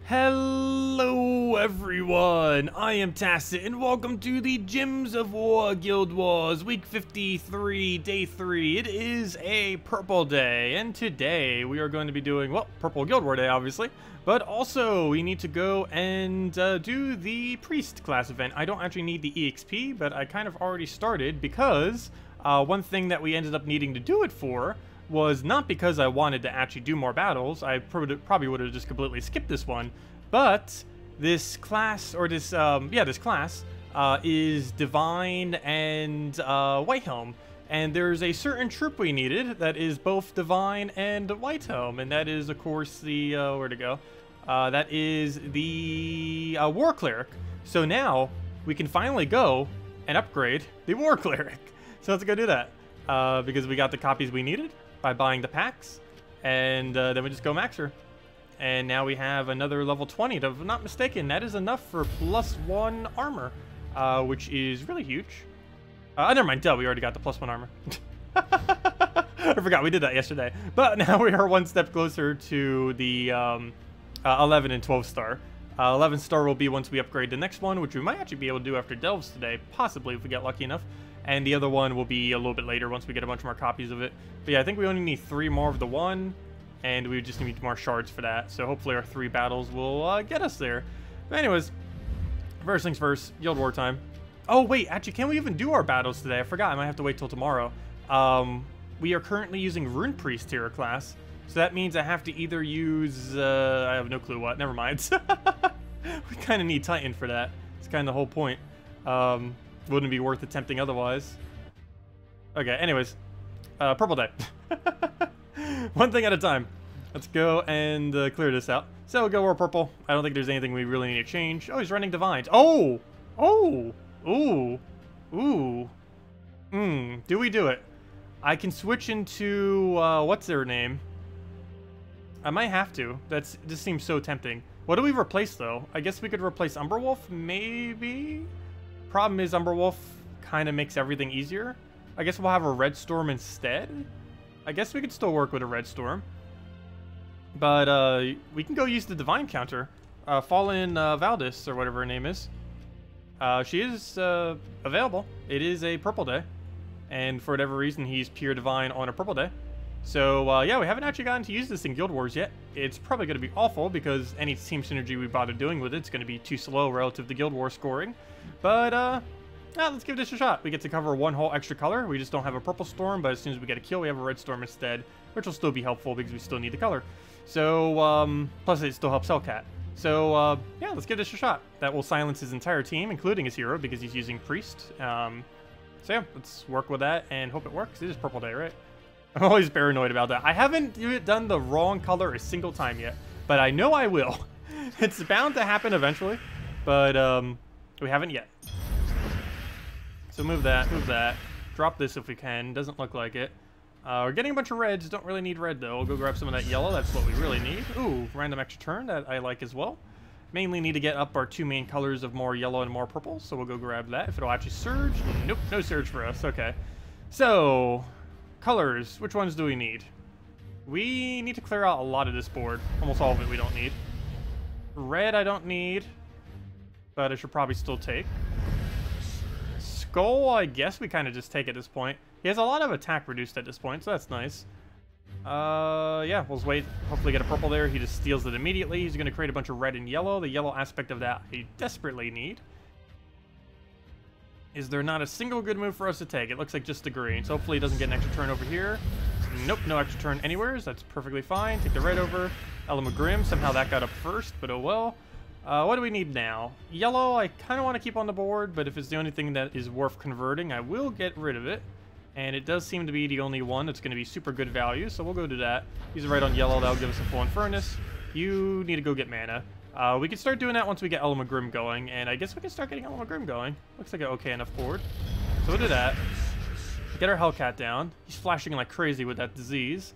Hello everyone, I am Tacet and welcome to the Gyms of War Guild Wars week 53, day 3. It is a purple day and today we are going to be doing, well, purple Guild War day obviously, but also we need to go and do the priest class event. I don't actually need the EXP, but I kind of already started because one thing that we ended up needing to do it for was not because I wanted to actually do more battles. I probably would have just completely skipped this one, but this class, or this, this class, is Divine and White Helm, and there's a certain troop we needed that is both Divine and White Helm, and that is, of course, the, where to go? That is the War Cleric. So now, we can finally go and upgrade the War Cleric. So let's go do that, because we got the copies we needed by buying the packs, and then we just go max her. And now we have another level 20, if I'm not mistaken. That is enough for +1 armor, which is really huge. Never mind, we already got the +1 armor. I forgot, we did that yesterday. But now we are one step closer to the 11 and 12 star. 11 star will be once we upgrade the next one, which we might actually be able to do after Delves today, possibly if we get lucky enough. And the other one will be a little bit later once we get a bunch more copies of it. But yeah, I think we only need 3 more of the one, and we just need more shards for that. So hopefully our 3 battles will get us there. But anyways, first things first, Guild War time. Oh wait, actually, can we even do our battles today? I forgot, I might have to wait till tomorrow. We are currently using Rune Priest Hero class. So that means I have to either use, I have no clue what, never mind. We kind of need Titan for that. It's kind of the whole point. Wouldn't be worth attempting otherwise. Okay, anyways. Purple day. One thing at a time. Let's go and clear this out. So we'll go War Purple. I don't think there's anything we really need to change. Oh, he's running Divines. Oh! Oh! Ooh! Ooh! Do we do it? I can switch into, what's their name? I might have to. This seems so tempting. What do we replace, though? I guess we could replace Umberwolf, maybe? Problem is, Umberwolf kind of makes everything easier. I guess we'll have a Red Storm instead. I guess we could still work with a Red Storm. But we can go use the Divine counter. Fallen Valdis, or whatever her name is. She is available. It is a purple day. And for whatever reason, he's pure Divine on a purple day. So, yeah, we haven't actually gotten to use this in Guild Wars yet. It's probably going to be awful because any team synergy we bother doing with it's going to be too slow relative to Guild War scoring. But, let's give this a shot. We get to cover 1 whole extra color. We just don't have a purple storm, but as soon as we get a kill, we have a red storm instead, which will still be helpful because we still need the color. So, plus it still helps Hellcat. So, yeah, let's give this a shot. That will silence his entire team, including his hero, because he's using Priest. So yeah, let's work with that and hope it works. It is purple day, right? I'm always paranoid about that. I haven't done the wrong color a single time yet, but I know I will. It's bound to happen eventually, but we haven't yet. So move that. Drop this if we can. Doesn't look like it. We're getting a bunch of reds. Don't really need red, though. We'll go grab some of that yellow. That's what we really need. Ooh, random extra turn. That I like as well. Mainly need to get up our 2 main colors of more yellow and more purple, so we'll go grab that. If it'll actually surge. Nope, no surge for us. Okay. So, colors. Which ones do we need? We need to clear out a lot of this board. Almost all of it we don't need. Red I don't need, but I should probably still take. Skull, I guess we kind of just take at this point. He has a lot of attack reduced at this point, so that's nice. Yeah, we'll just wait. Hopefully get a purple there. He just steals it immediately. He's going to create a bunch of red and yellow. The yellow aspect of that I desperately need. Is there not a single good move for us to take? It looks like just the green. So hopefully he doesn't get an extra turn over here. Nope, no extra turn anywhere. That's perfectly fine. Take the red over. Element Grim. Somehow that got up first, but oh well. What do we need now? Yellow, I kind of want to keep on the board, but if it's the only thing that is worth converting, I will get rid of it. And it does seem to be the only one that's going to be super good value, so we'll go to that. Use it right on yellow. That'll give us a full Furnace. You need to go get mana. We can start doing that once we get Element Grim going, and I guess we can start getting Element Grim going. Looks like an okay enough board. So we'll do that. Get our Hellcat down. He's flashing like crazy with that disease.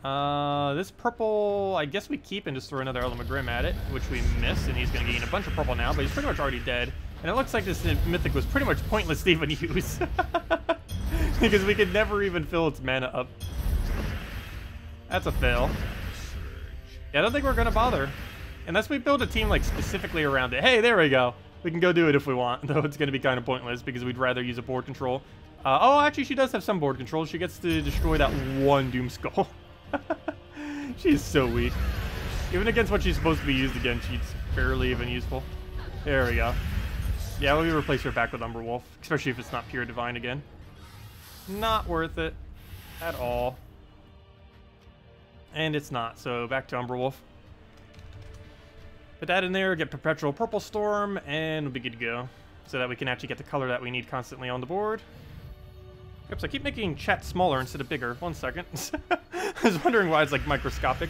This purple, I guess we keep and just throw another Element Grim at it, which we miss, and he's going to gain a bunch of purple now, but he's pretty much already dead. And it looks like this Mythic was pretty much pointless to even use. Because we could never even fill its mana up. That's a fail. Yeah, I don't think we're going to bother. Unless we build a team, like, specifically around it. Hey, there we go. We can go do it if we want, though it's going to be kind of pointless because we'd rather use a board control. Oh, actually, she does have some board control. She gets to destroy that one Doom Skull. She's so weak. Even against what she's supposed to be used against, she's barely even useful. There we go. Yeah, we'll replace her back with Umberwolf, especially if it's not pure Divine again. Not worth it at all. And it's not, so back to Umberwolf. Put that in there, get Perpetual Purple Storm, and we'll be good to go. So that we can actually get the color that we need constantly on the board. Oops, I keep making chat smaller instead of bigger. 1 second. I was wondering why it's like microscopic.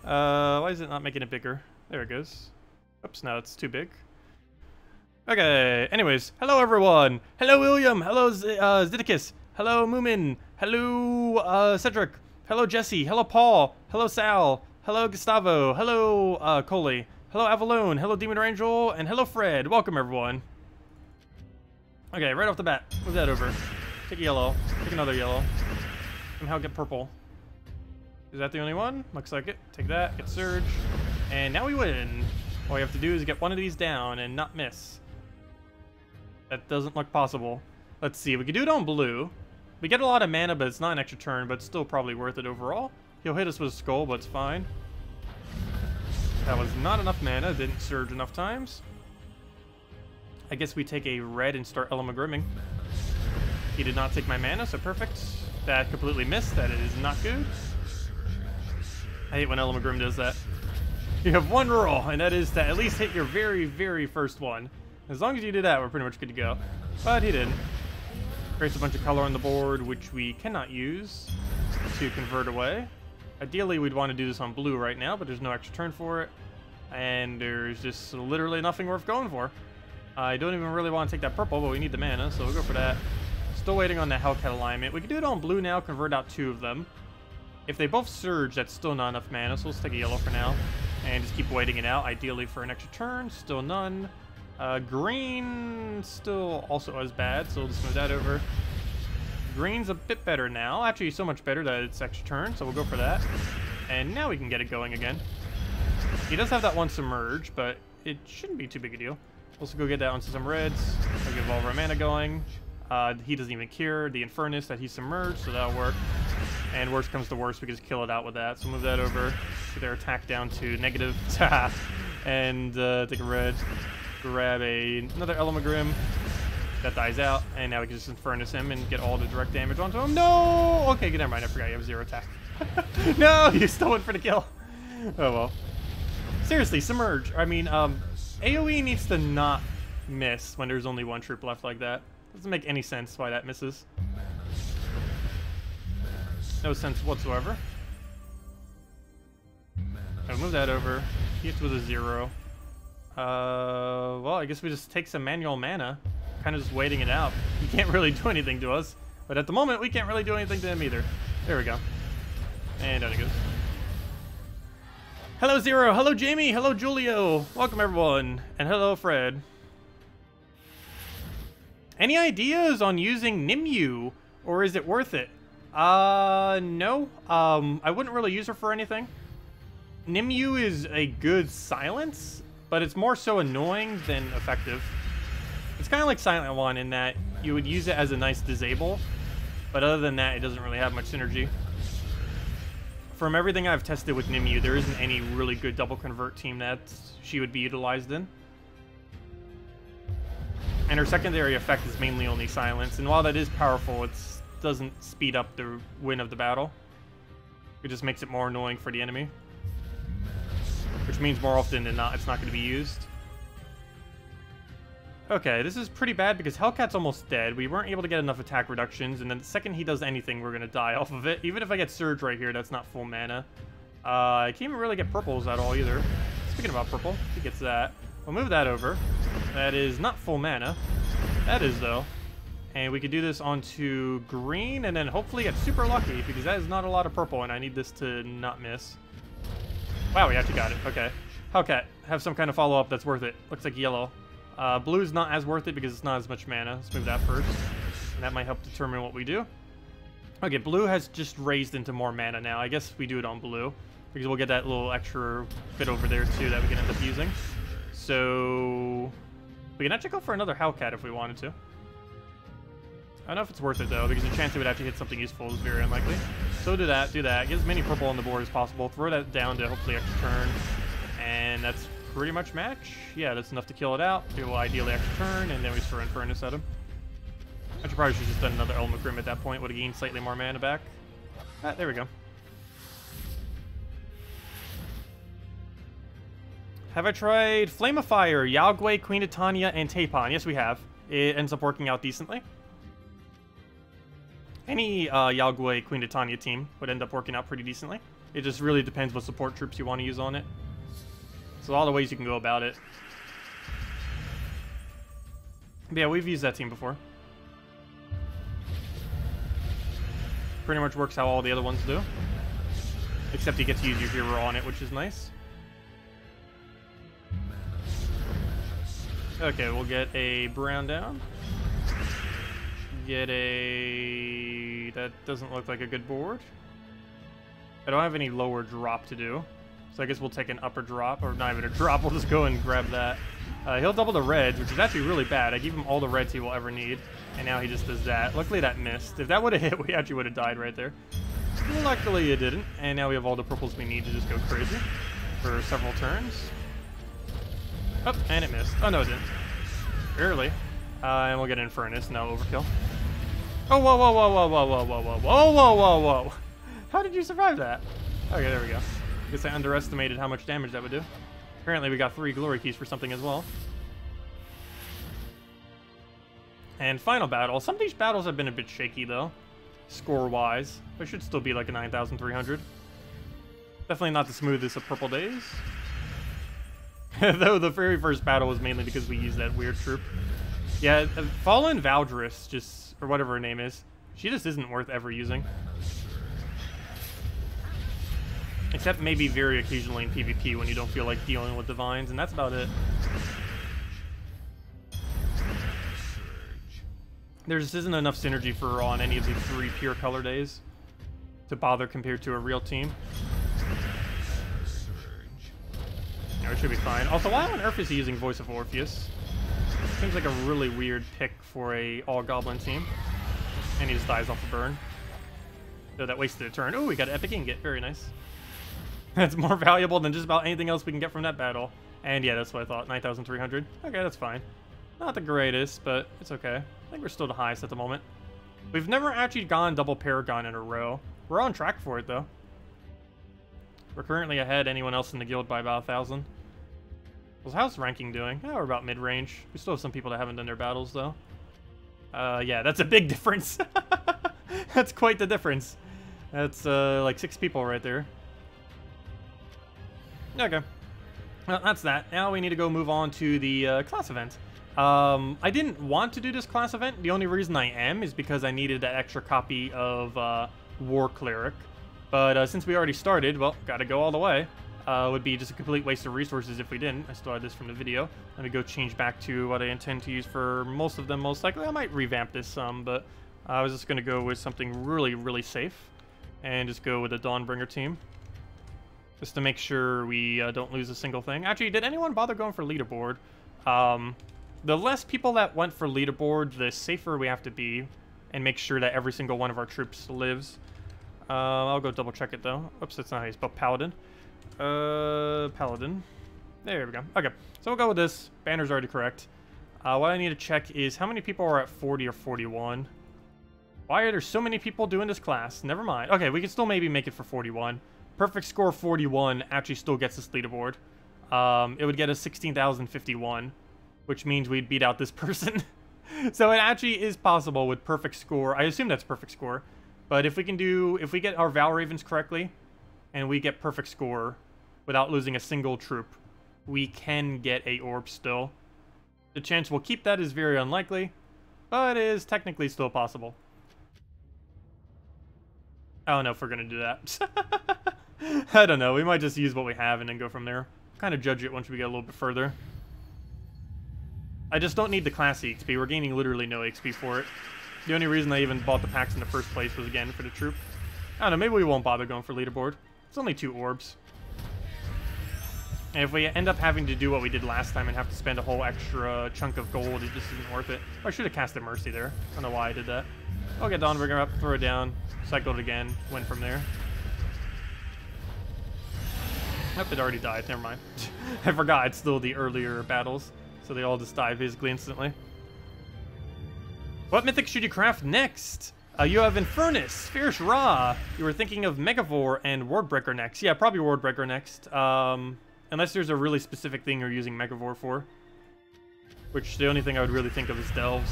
Why is it not making it bigger? There it goes. Oops, no, it's too big. Okay, anyways, hello everyone. Hello William, hello Zeddicus, hello Moomin, hello Cedric, hello Jesse, hello Paul, hello Sal, hello Gustavo, hello Coley, hello Avalone, hello Demon Angel, and hello Fred. Welcome everyone. Okay, right off the bat, move that over. Take a yellow, take another yellow, somehow get purple. Is that the only one? Looks like it. Take that, get Surge, and now we win. All we have to do is get one of these down and not miss. That doesn't look possible. Let's see, we could do it on blue. We get a lot of mana, but it's not an extra turn, but it's still probably worth it overall. He'll hit us with a skull, but it's fine. That was not enough mana, didn't surge enough times. I guess we take a red and start Elamagrimming. He did not take my mana, so perfect. That completely missed, that is not good. I hate when Elamagrim does that. You have one rule, and that is to at least hit your very, very first one. As long as you do that, we're pretty much good to go. But he didn't. Creates a bunch of color on the board, which we cannot use to convert away. Ideally, we'd want to do this on blue right now, but there's no extra turn for it. And there's just literally nothing worth going for. I don't even really want to take that purple, but we need the mana, so we'll go for that. Still waiting on the Hellcat alignment. We can do it on blue now, convert out 2 of them. If they both surge, that's still not enough mana, so let's take a yellow for now. And just keep waiting it out, ideally for an extra turn. Still none. Green still also as bad, so we'll just move that over. Green's a bit better now. Actually, so much better that it's extra turn, so we'll go for that. And now we can get it going again. He does have that one Submerge, but it shouldn't be too big a deal. We'll also go get that onto some reds. We'll get all of our mana going. He doesn't even cure the Infernus that he submerged, so that'll work. And worst comes to worst, we can just kill it out with that. So move that over. Get their attack down to negative. And take a red. Grab another Elamagrim. That dies out. And now we can just Infernus him and get all the direct damage onto him. No! Okay, never mind. I forgot you have 0 attack. No! You still went for the kill. Oh, well. Seriously, Submerge. I mean, AoE needs to not miss when there's only 1 troop left like that. Doesn't make any sense why that misses. No sense whatsoever. I'll move that over. He hits with a 0. Well, I guess we just take some manual mana. Kind of just waiting it out. He can't really do anything to us. But at the moment, we can't really do anything to him either. There we go. And down he goes. Hello, Zero. Hello, Jamie. Hello, Julio. Welcome, everyone. And hello, Fred. Any ideas on using Nimue? Or is it worth it? No. I wouldn't really use her for anything. Nimue is a good silence, but it's more so annoying than effective. It's kind of like Silent One in that you would use it as a nice disable, but other than that, it doesn't really have much synergy. From everything I've tested with Nimue, there isn't any really good double convert team that she would be utilized in. And her secondary effect is mainly only silence, and while that is powerful, it doesn't speed up the win of the battle. It just makes it more annoying for the enemy. Which means more often than not, it's not going to be used. Okay, this is pretty bad because Hellcat's almost dead. We weren't able to get enough attack reductions, and then the second he does anything, we're going to die off of it. Even if I get Surge right here, that's not full mana. I can't even really get purples at all either. Speaking about purple, he gets that. We'll move that over. That is not full mana. That is, though. And we could do this onto green, and then hopefully get super lucky, because that is not a lot of purple, and I need this to not miss. Wow, we actually got it. Okay. Hellcat, have some kind of follow-up that's worth it. Looks like yellow. Blue's not as worth it because it's not as much mana. Let's move that first. And that might help determine what we do. Okay, blue has just raised into more mana now. I guess we do it on blue. because we'll get that little extra bit over there too that we can end up using. So we can actually go for another Hellcat if we wanted to. I don't know if it's worth it though, because the chance it would actually hit something useful is very unlikely. So do that, get as many purple on the board as possible, throw that down to hopefully extra turn, and that's pretty much match. Yeah, that's enough to kill it out. It will ideally extra turn, and then we throw in Furnace at him. I probably should have just done another Element Grim at that point, would have gained slightly more mana back. Ah, there we go. Have I tried Flame of Fire, Yagwe, Queen of Tanya, and Tapon? Yes, we have. It ends up working out decently. Any Yagwe, Queen of Tanya team would end up working out pretty decently. It just really depends what support troops you want to use on it. So a lot of ways you can go about it. But yeah, we've used that team before. Pretty much works how all the other ones do. Except you get to use your hero on it, which is nice. Okay, we'll get a brown down. Get a... That doesn't look like a good board. I don't have any lower drop to do. So I guess we'll take an upper drop, or not even a drop, we'll just go and grab that. He'll double the reds, which is actually really bad. I gave him all the reds he will ever need, and now he just does that. Luckily that missed. If that would have hit, we actually would have died right there. Luckily it didn't, and now we have all the purples we need to just go crazy for several turns. Oh, and it missed. Oh, no, it didn't. Barely. And we'll get in Furnace. No overkill. Oh, whoa, whoa, whoa, whoa, whoa, whoa, whoa, whoa, whoa, whoa, whoa, whoa. How did you survive that? Okay, there we go. Guess I underestimated how much damage that would do. Apparently we got 3 glory keys for something as well. And final battle. Some of these battles have been a bit shaky, though. Score-wise. There should still be like a 9,300. Definitely not the smoothest of purple days. Though the very first battle was mainly because we used that weird troop. Yeah, Fallen Valdris, just, or whatever her name is, she just isn't worth ever using. Except maybe very occasionally in PvP when you don't feel like dealing with divines, and that's about it. There just isn't enough synergy for her on any of the 3 pure color days to bother compared to a real team. No, it should be fine. Also, why on earth is he using Voice of Orpheus? Seems like a really weird pick for a all-goblin team. And he just dies off the burn. So that wasted a turn. Oh, we got an epic ingot. Very nice. That's more valuable than just about anything else we can get from that battle. And yeah, that's what I thought. 9,300. Okay, that's fine. Not the greatest, but it's okay. I think we're still the highest at the moment. We've never actually gone double Paragon in a row. We're on track for it, though. We're currently ahead anyone else in the guild by about 1,000. How's ranking doing? Oh, we're about mid-range. We still have some people that haven't done their battles, though. Yeah, that's a big difference. That's quite the difference. That's, like 6 people right there. Okay. Well, that's that. Now we need to go move on to the class event. I didn't want to do this class event. The only reason I am is because I needed that extra copy of War Cleric. But since we already started, well, gotta go all the way. Would be just a complete waste of resources if we didn't. I still had this from the video. Let me go change back to what I intend to use for most of them, most likely. I might revamp this some, but I was just going to go with something really, really safe. And just go with a Dawnbringer team. Just to make sure we don't lose a single thing. Actually, did anyone bother going for leaderboard? The less people that went for leaderboard, the safer we have to be. And make sure that every single one of our troops lives. I'll go double check it, though. Oops, that's not how you spell Paladin. Paladin. There we go. Okay, so we'll go with this. Banner's already correct. What I need to check is how many people are at 40 or 41. Why are there so many people doing this class? Never mind. Okay, we can still maybe make it for 41. Perfect score 41 actually still gets us leaderboard. It would get us 16,051, which means we'd beat out this person. So it actually is possible with perfect score. I assume that's perfect score. But if we get our Val Ravens correctly, and we get perfect score without losing a single troop, we can get a orb still. The chance we'll keep that is very unlikely, but it is technically still possible. I don't know if we're going to do that. I don't know. We might just use what we have and then go from there. Kind of judge it once we get a little bit further. I just don't need the classy XP. We're gaining literally no XP for it. The only reason I even bought the packs in the first place was, again, for the troop. I don't know, maybe we won't bother going for leaderboard. It's only 2 orbs. And if we end up having to do what we did last time and have to spend a whole extra chunk of gold, it just isn't worth it. Oh, I should have casted Mercy there. I don't know why I did that. I'll get Dawnbringer up, throw it down, cycle it again, win from there. Nope, it already died. Never mind. I forgot it's still the earlier battles, so they all just die basically instantly. What mythic should you craft next? You have Infernus, Fierce Ra. You were thinking of Megavore and Wardbreaker next. Yeah, probably Wardbreaker next. Unless there's a really specific thing you're using Megavore for. Which the only thing I would really think of is Delves.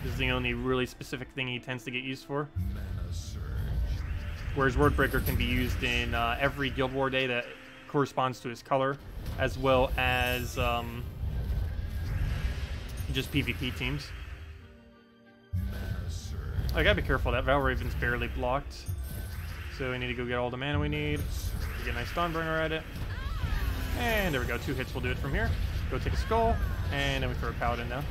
This is the only really specific thing he tends to get used for. Whereas Wordbreaker can be used in every Guild War day that corresponds to his color, as well as just PvP teams. I gotta be careful, that Valraven's barely blocked. So we need to go get all the mana we need. We get a nice Dawnbringer at it. And there we go, 2 hits will do it from here. Go take a skull, and then we throw a Paladin down.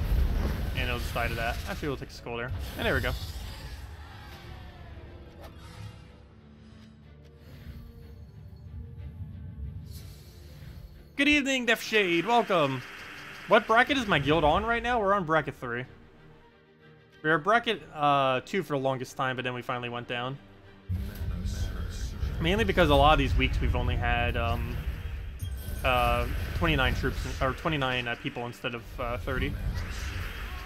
And it'll just die to that. Actually, we'll take a skull there. And there we go. Good evening, Def Shade. Welcome. What bracket is my guild on right now? We're on bracket 3. We were bracket 2 for the longest time, but then we finally went down. Mainly because a lot of these weeks we've only had 29 troops, or 29 people instead of 30.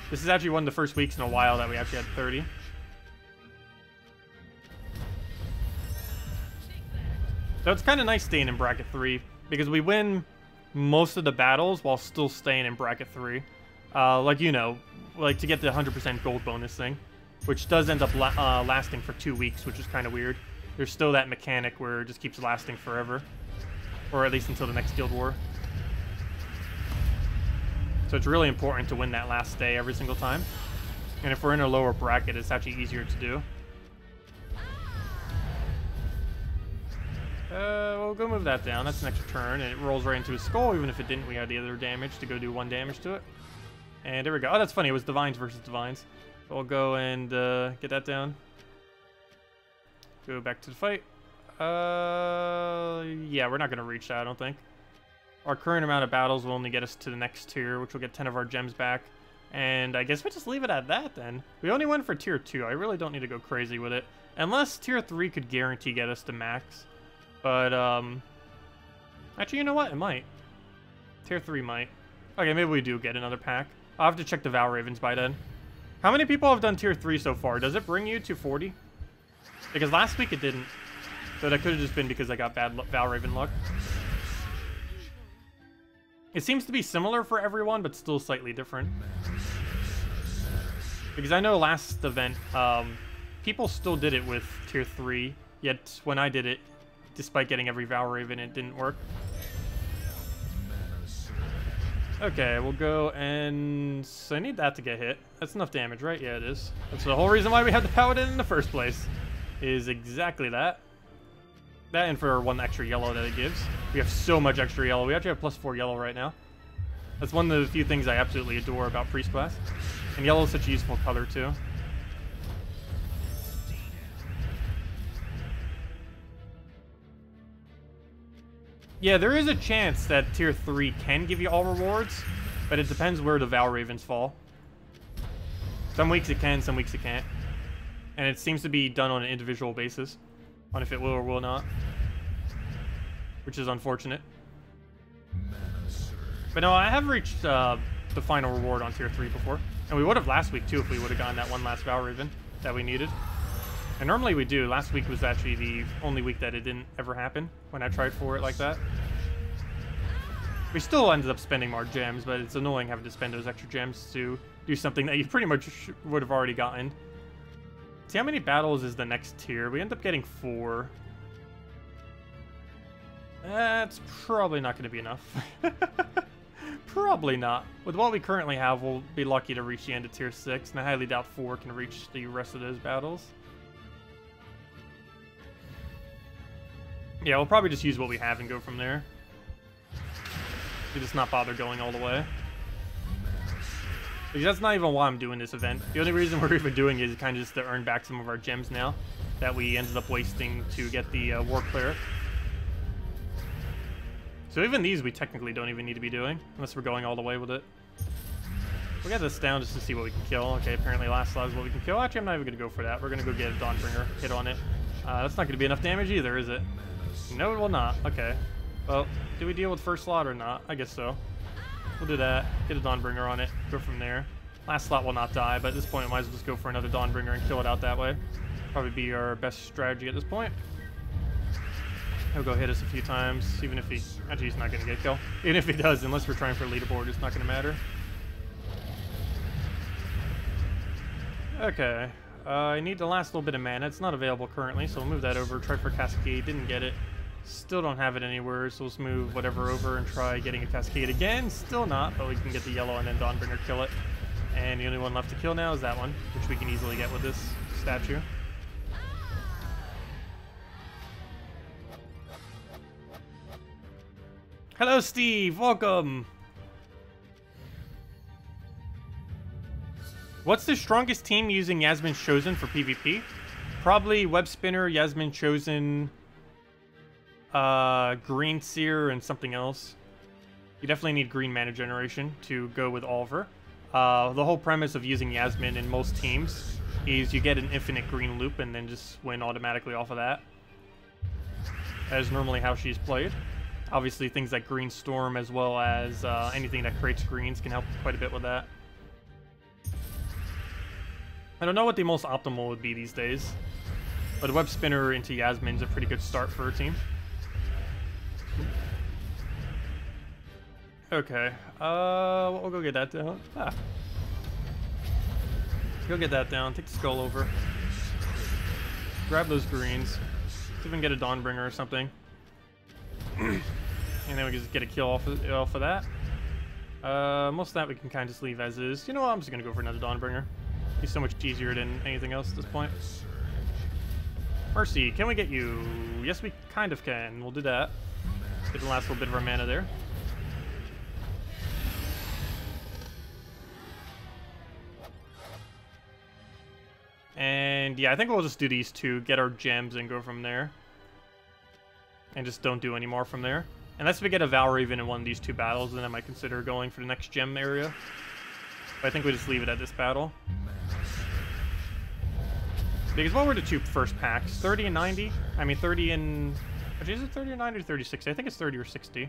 This is actually one of the first weeks in a while that we actually had 30. So it's kind of nice staying in bracket 3, because we win most of the battles while still staying in bracket 3. Like, you know, like to get the 100% gold bonus thing, which does end up lasting for 2 weeks, which is kind of weird. There's still that mechanic where it just keeps lasting forever, or at least until the next Guild War. So it's really important to win that last day every single time. And if we're in a lower bracket, it's actually easier to do. We'll go move that down. That's an extra turn, and it rolls right into his skull. Even if it didn't, we had the other damage to go do 1 damage to it. And there we go. Oh, that's funny. It was Divines versus Divines. So we'll go and get that down. Go back to the fight. Yeah, we're not going to reach that, I don't think. Our current amount of battles will only get us to the next tier, which will get 10 of our gems back. And I guess we just leave it at that, then. We only went for tier 2. I really don't need to go crazy with it. Unless tier 3 could guarantee get us to max. But, actually, you know what? It might. Tier 3 might. Okay, maybe we do get another pack. I'll have to check the Valravens by then. How many people have done tier 3 so far? Does it bring you to 40? Because last week it didn't. So that could have just been because I got bad Valraven luck. It seems to be similar for everyone, but still slightly different. Because I know last event, people still did it with tier 3, yet when I did it, despite getting every Valraven, it didn't work. Okay, we'll go and... So I need that to get hit. That's enough damage, right? Yeah, it is. That's the whole reason why we had the Paladin in the first place. Is exactly that. That and for 1 extra yellow that it gives. We have so much extra yellow. We actually have +4 yellow right now. That's one of the few things I absolutely adore about Priest Class. And yellow is such a useful color, too. Yeah, there is a chance that tier 3 can give you all rewards, but it depends where the Valravens fall. Some weeks it can, some weeks it can't. And it seems to be done on an individual basis, on if it will or will not. Which is unfortunate. But no, I have reached the final reward on tier 3 before. And we would have last week too if we would have gotten that one last Valraven that we needed. And normally we do. Last week was actually the only week that it didn't ever happen when I tried for it like that. We still ended up spending more gems, but it's annoying having to spend those extra gems to do something that you pretty much would have already gotten. See how many battles is the next tier? We end up getting 4. That's probably not going to be enough. Probably not. With what we currently have, we'll be lucky to reach the end of tier 6, and I highly doubt 4 can reach the rest of those battles. Yeah, we'll probably just use what we have and go from there. We just not bother going all the way. Because that's not even why I'm doing this event. The only reason we're even doing it is kind of just to earn back some of our gems now that we ended up wasting to get the War Cleric. So even these we technically don't even need to be doing, unless we're going all the way with it. We'll get this down just to see what we can kill. Okay, apparently last slot is what we can kill. Actually, I'm not even going to go for that. We're going to go get a Dawnbringer hit on it. That's not going to be enough damage either, is it? No, it will not. Okay. Well, do we deal with first slot or not? I guess so. We'll do that. Get a Dawnbringer on it. Go from there. Last slot will not die, but at this point, we might as well just go for another Dawnbringer and kill it out that way. Probably be our best strategy at this point. He'll go hit us a few times, even if he... Actually, he's not going to get a kill. Even if he does, unless we're trying for a leaderboard, it's not going to matter. Okay. I need the last little bit of mana. It's not available currently, so we'll move that over. Try for Cascade. Didn't get it. Still don't have it anywhere, so let's move whatever over and try getting a Cascade again. Still not, but we can get the yellow and then Dawnbringer kill it. And the only one left to kill now is that one, which we can easily get with this statue. Hello, Steve. Welcome. What's the strongest team using Yasmin's Chosen for PvP? Probably Web Spinner, Yasmin Chosen, Green Seer, and something else. You definitely need green mana generation to go with Oliver. The whole premise of using Yasmin in most teams is you get an infinite green loop and then just win automatically off of that. That is normally how she's played. Obviously, things like Green Storm as well as anything that creates greens can help quite a bit with that. I don't know what the most optimal would be these days, but Web Spinner into Yasmin's a pretty good start for a team. Okay, we'll go get that down. Let's go get that down, take the skull over. Grab those greens. See if we can get a Dawnbringer or something. And then we can just get a kill off of that. Most of that we can kind of just leave as is. You know what, I'm just going to go for another Dawnbringer. He's so much easier than anything else at this point. Mercy, can we get you? Yes, we kind of can. We'll do that. Get the last little bit of our mana there. And yeah, I think we'll just do these two, get our gems, and go from there. And just don't do any more from there. Unless we get a Valraven in one of these two battles, then I might consider going for the next gem area. But I think we just leave it at this battle. Because what were the two first packs? 30 and 90? I mean 30 and... Actually, is it 30 or 90 or 30, 60? I think it's 30 or 60. I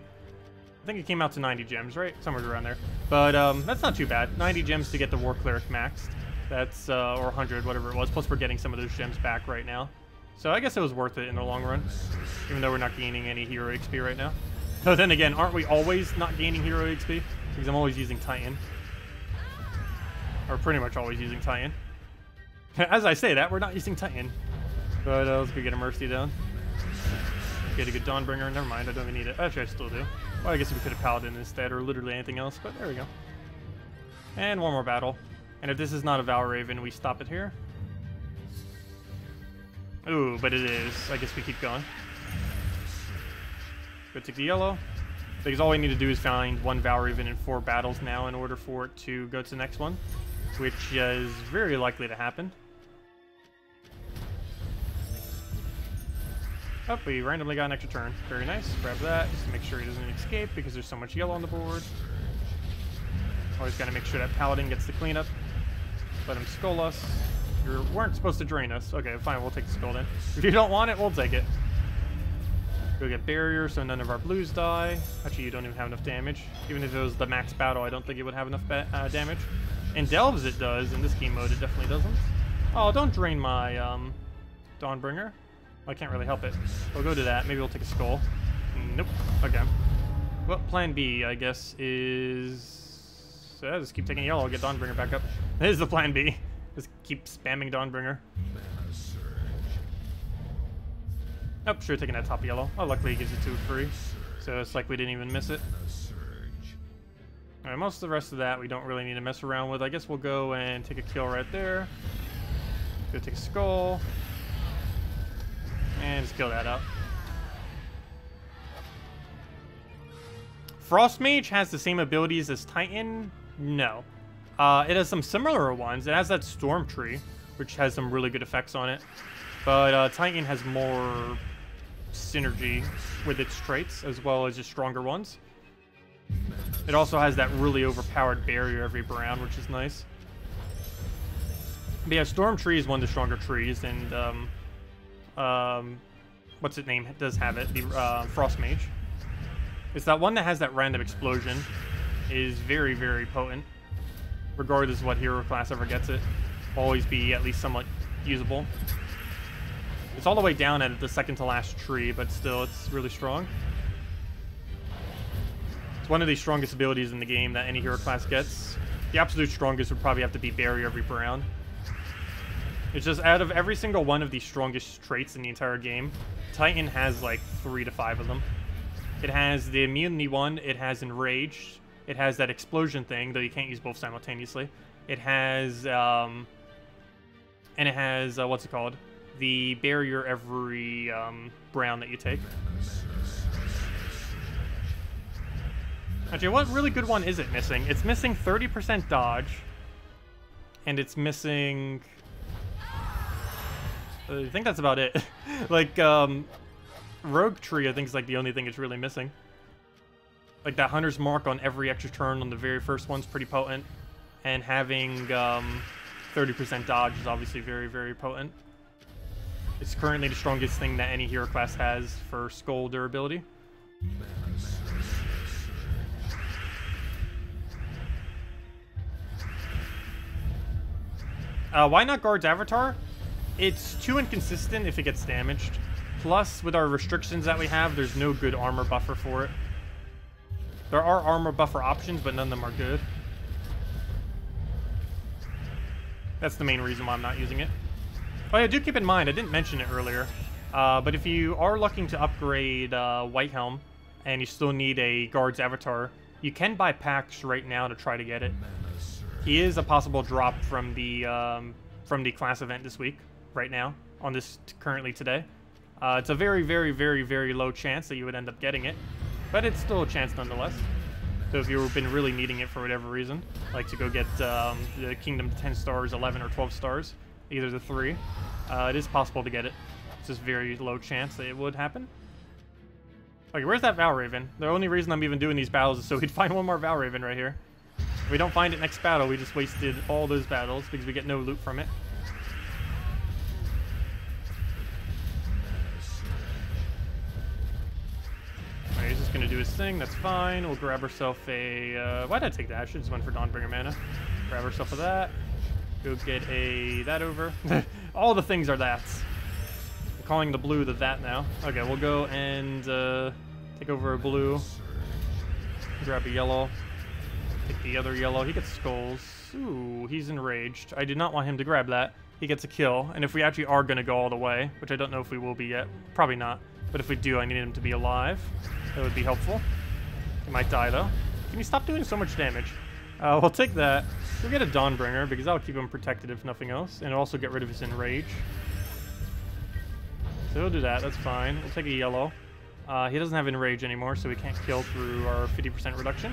think it came out to 90 gems, right? Somewhere around there. But that's not too bad. 90 gems to get the War Cleric maxed. That's, or 100, whatever it was. Plus we're getting some of those gems back right now. So I guess it was worth it in the long run. Even though we're not gaining any hero XP right now. So then again, aren't we always not gaining hero XP? Because I'm always using Titan. Or pretty much always using Titan. As I say that, we're not using Titan. But let's go get a Mercy down. Get a good Dawnbringer. Never mind, I don't even need it. Actually, I still do. Well, I guess we could have Paladin instead, or literally anything else, but there we go. And one more battle. And if this is not a Valraven, we stop it here. Ooh, but it is. I guess we keep going. Go take the yellow. Because all we need to do is find one Valraven in 4 battles now in order for it to go to the next one. Which is very likely to happen. Oh, we randomly got an extra turn. Very nice. Grab that just to make sure he doesn't escape because there's so much yellow on the board. Always got to make sure that Paladin gets the cleanup. Let him skull us. You weren't supposed to drain us. Okay, fine. We'll take the skull then. If you don't want it, we'll take it. Go get barrier so none of our blues die. Actually, you don't even have enough damage. Even if it was the max battle, I don't think it would have enough damage. In Delves it does. In this game mode, it definitely doesn't. Oh, don't drain my Dawnbringer. I can't really help it. We'll go to that. Maybe we'll take a skull. Nope. Okay. Well, plan B, I guess, is... So just keep taking yellow. I'll get Dawnbringer back up. This is the plan B. Just keep spamming Dawnbringer. Oh, sure, taking that top yellow. Oh, luckily it gives it 2 free. So it's like we didn't even miss it. Alright, most of the rest of that we don't really need to mess around with. I guess we'll go and take a kill right there. Go take a skull. And just kill that up. Frost Mage has the same abilities as Titan? No. It has some similar ones. It has that Storm Tree, which has some really good effects on it. But Titan has more synergy with its traits, as well as its stronger ones. It also has that really overpowered barrier every brown, which is nice. But yeah, Storm Tree is one of the stronger trees, and what's its name? It does have it, the Frost Mage. It's that one that has that random explosion. Is very, very potent. Regardless of what hero class ever gets it. Always be at least somewhat usable. It's all the way down at the second to last tree, but still, it's really strong. It's one of the strongest abilities in the game that any hero class gets. The absolute strongest would probably have to be Barrier every brown. It's just out of every single one of the strongest traits in the entire game, Titan has like 3 to 5 of them. It has the immunity one, it has Enraged, it has that explosion thing, though you can't use both simultaneously. It has, and it has, what's it called? The barrier every brown that you take. Actually, what really good one is it missing? It's missing 30% dodge, and it's missing... I think that's about it. Like, Rogue Tree, I think, is like the only thing it's really missing. Like, that Hunter's Mark on every extra turn on the very first one's pretty potent. And having 30% dodge is obviously very, very potent. It's currently the strongest thing that any hero class has for skull durability. Why not Guard's Avatar? It's too inconsistent if it gets damaged. Plus, with our restrictions that we have, there's no good armor buffer for it. There are armor buffer options, but none of them are good. That's the main reason why I'm not using it. Oh yeah, do keep in mind, I didn't mention it earlier, but if you are looking to upgrade White Helm, and you still need a Guard's Avatar, you can buy packs right now to try to get it. He is a possible drop from the class event this week, right now, on this currently today. It's a very, very, very, very low chance that you would end up getting it, but it's still a chance nonetheless. So if you've been really needing it for whatever reason, like to go get the Kingdom 10 stars, 11 or 12 stars, either the 3, it is possible to get it. It's just very low chance that it would happen. Okay, where's that Valraven? The only reason I'm even doing these battles is so we'd find one more Valraven right here. If we don't find it next battle, we just wasted all those battles because we get no loot from it. Alright, he's just gonna do his thing, that's fine. We'll grab ourselves a... why did I take that? I should just went for Dawnbringer mana. Grab ourselves a that. Go get a that over. All the things are that's. I'm calling the blue the that now. Okay, we'll go and take over a blue. Grab a yellow. Take the other yellow. He gets skulls. Ooh, he's enraged. I did not want him to grab that. He gets a kill. And if we actually are going to go all the way, which I don't know if we will be yet. Probably not. But if we do, I need him to be alive. That would be helpful. He might die, though. Can you stop doing so much damage? We'll take that. We'll get a Dawnbringer, because that'll keep him protected if nothing else. And it'll also get rid of his enrage. So we'll do that. That's fine. We'll take a yellow. He doesn't have enrage anymore, so we can't kill through our 50% reduction.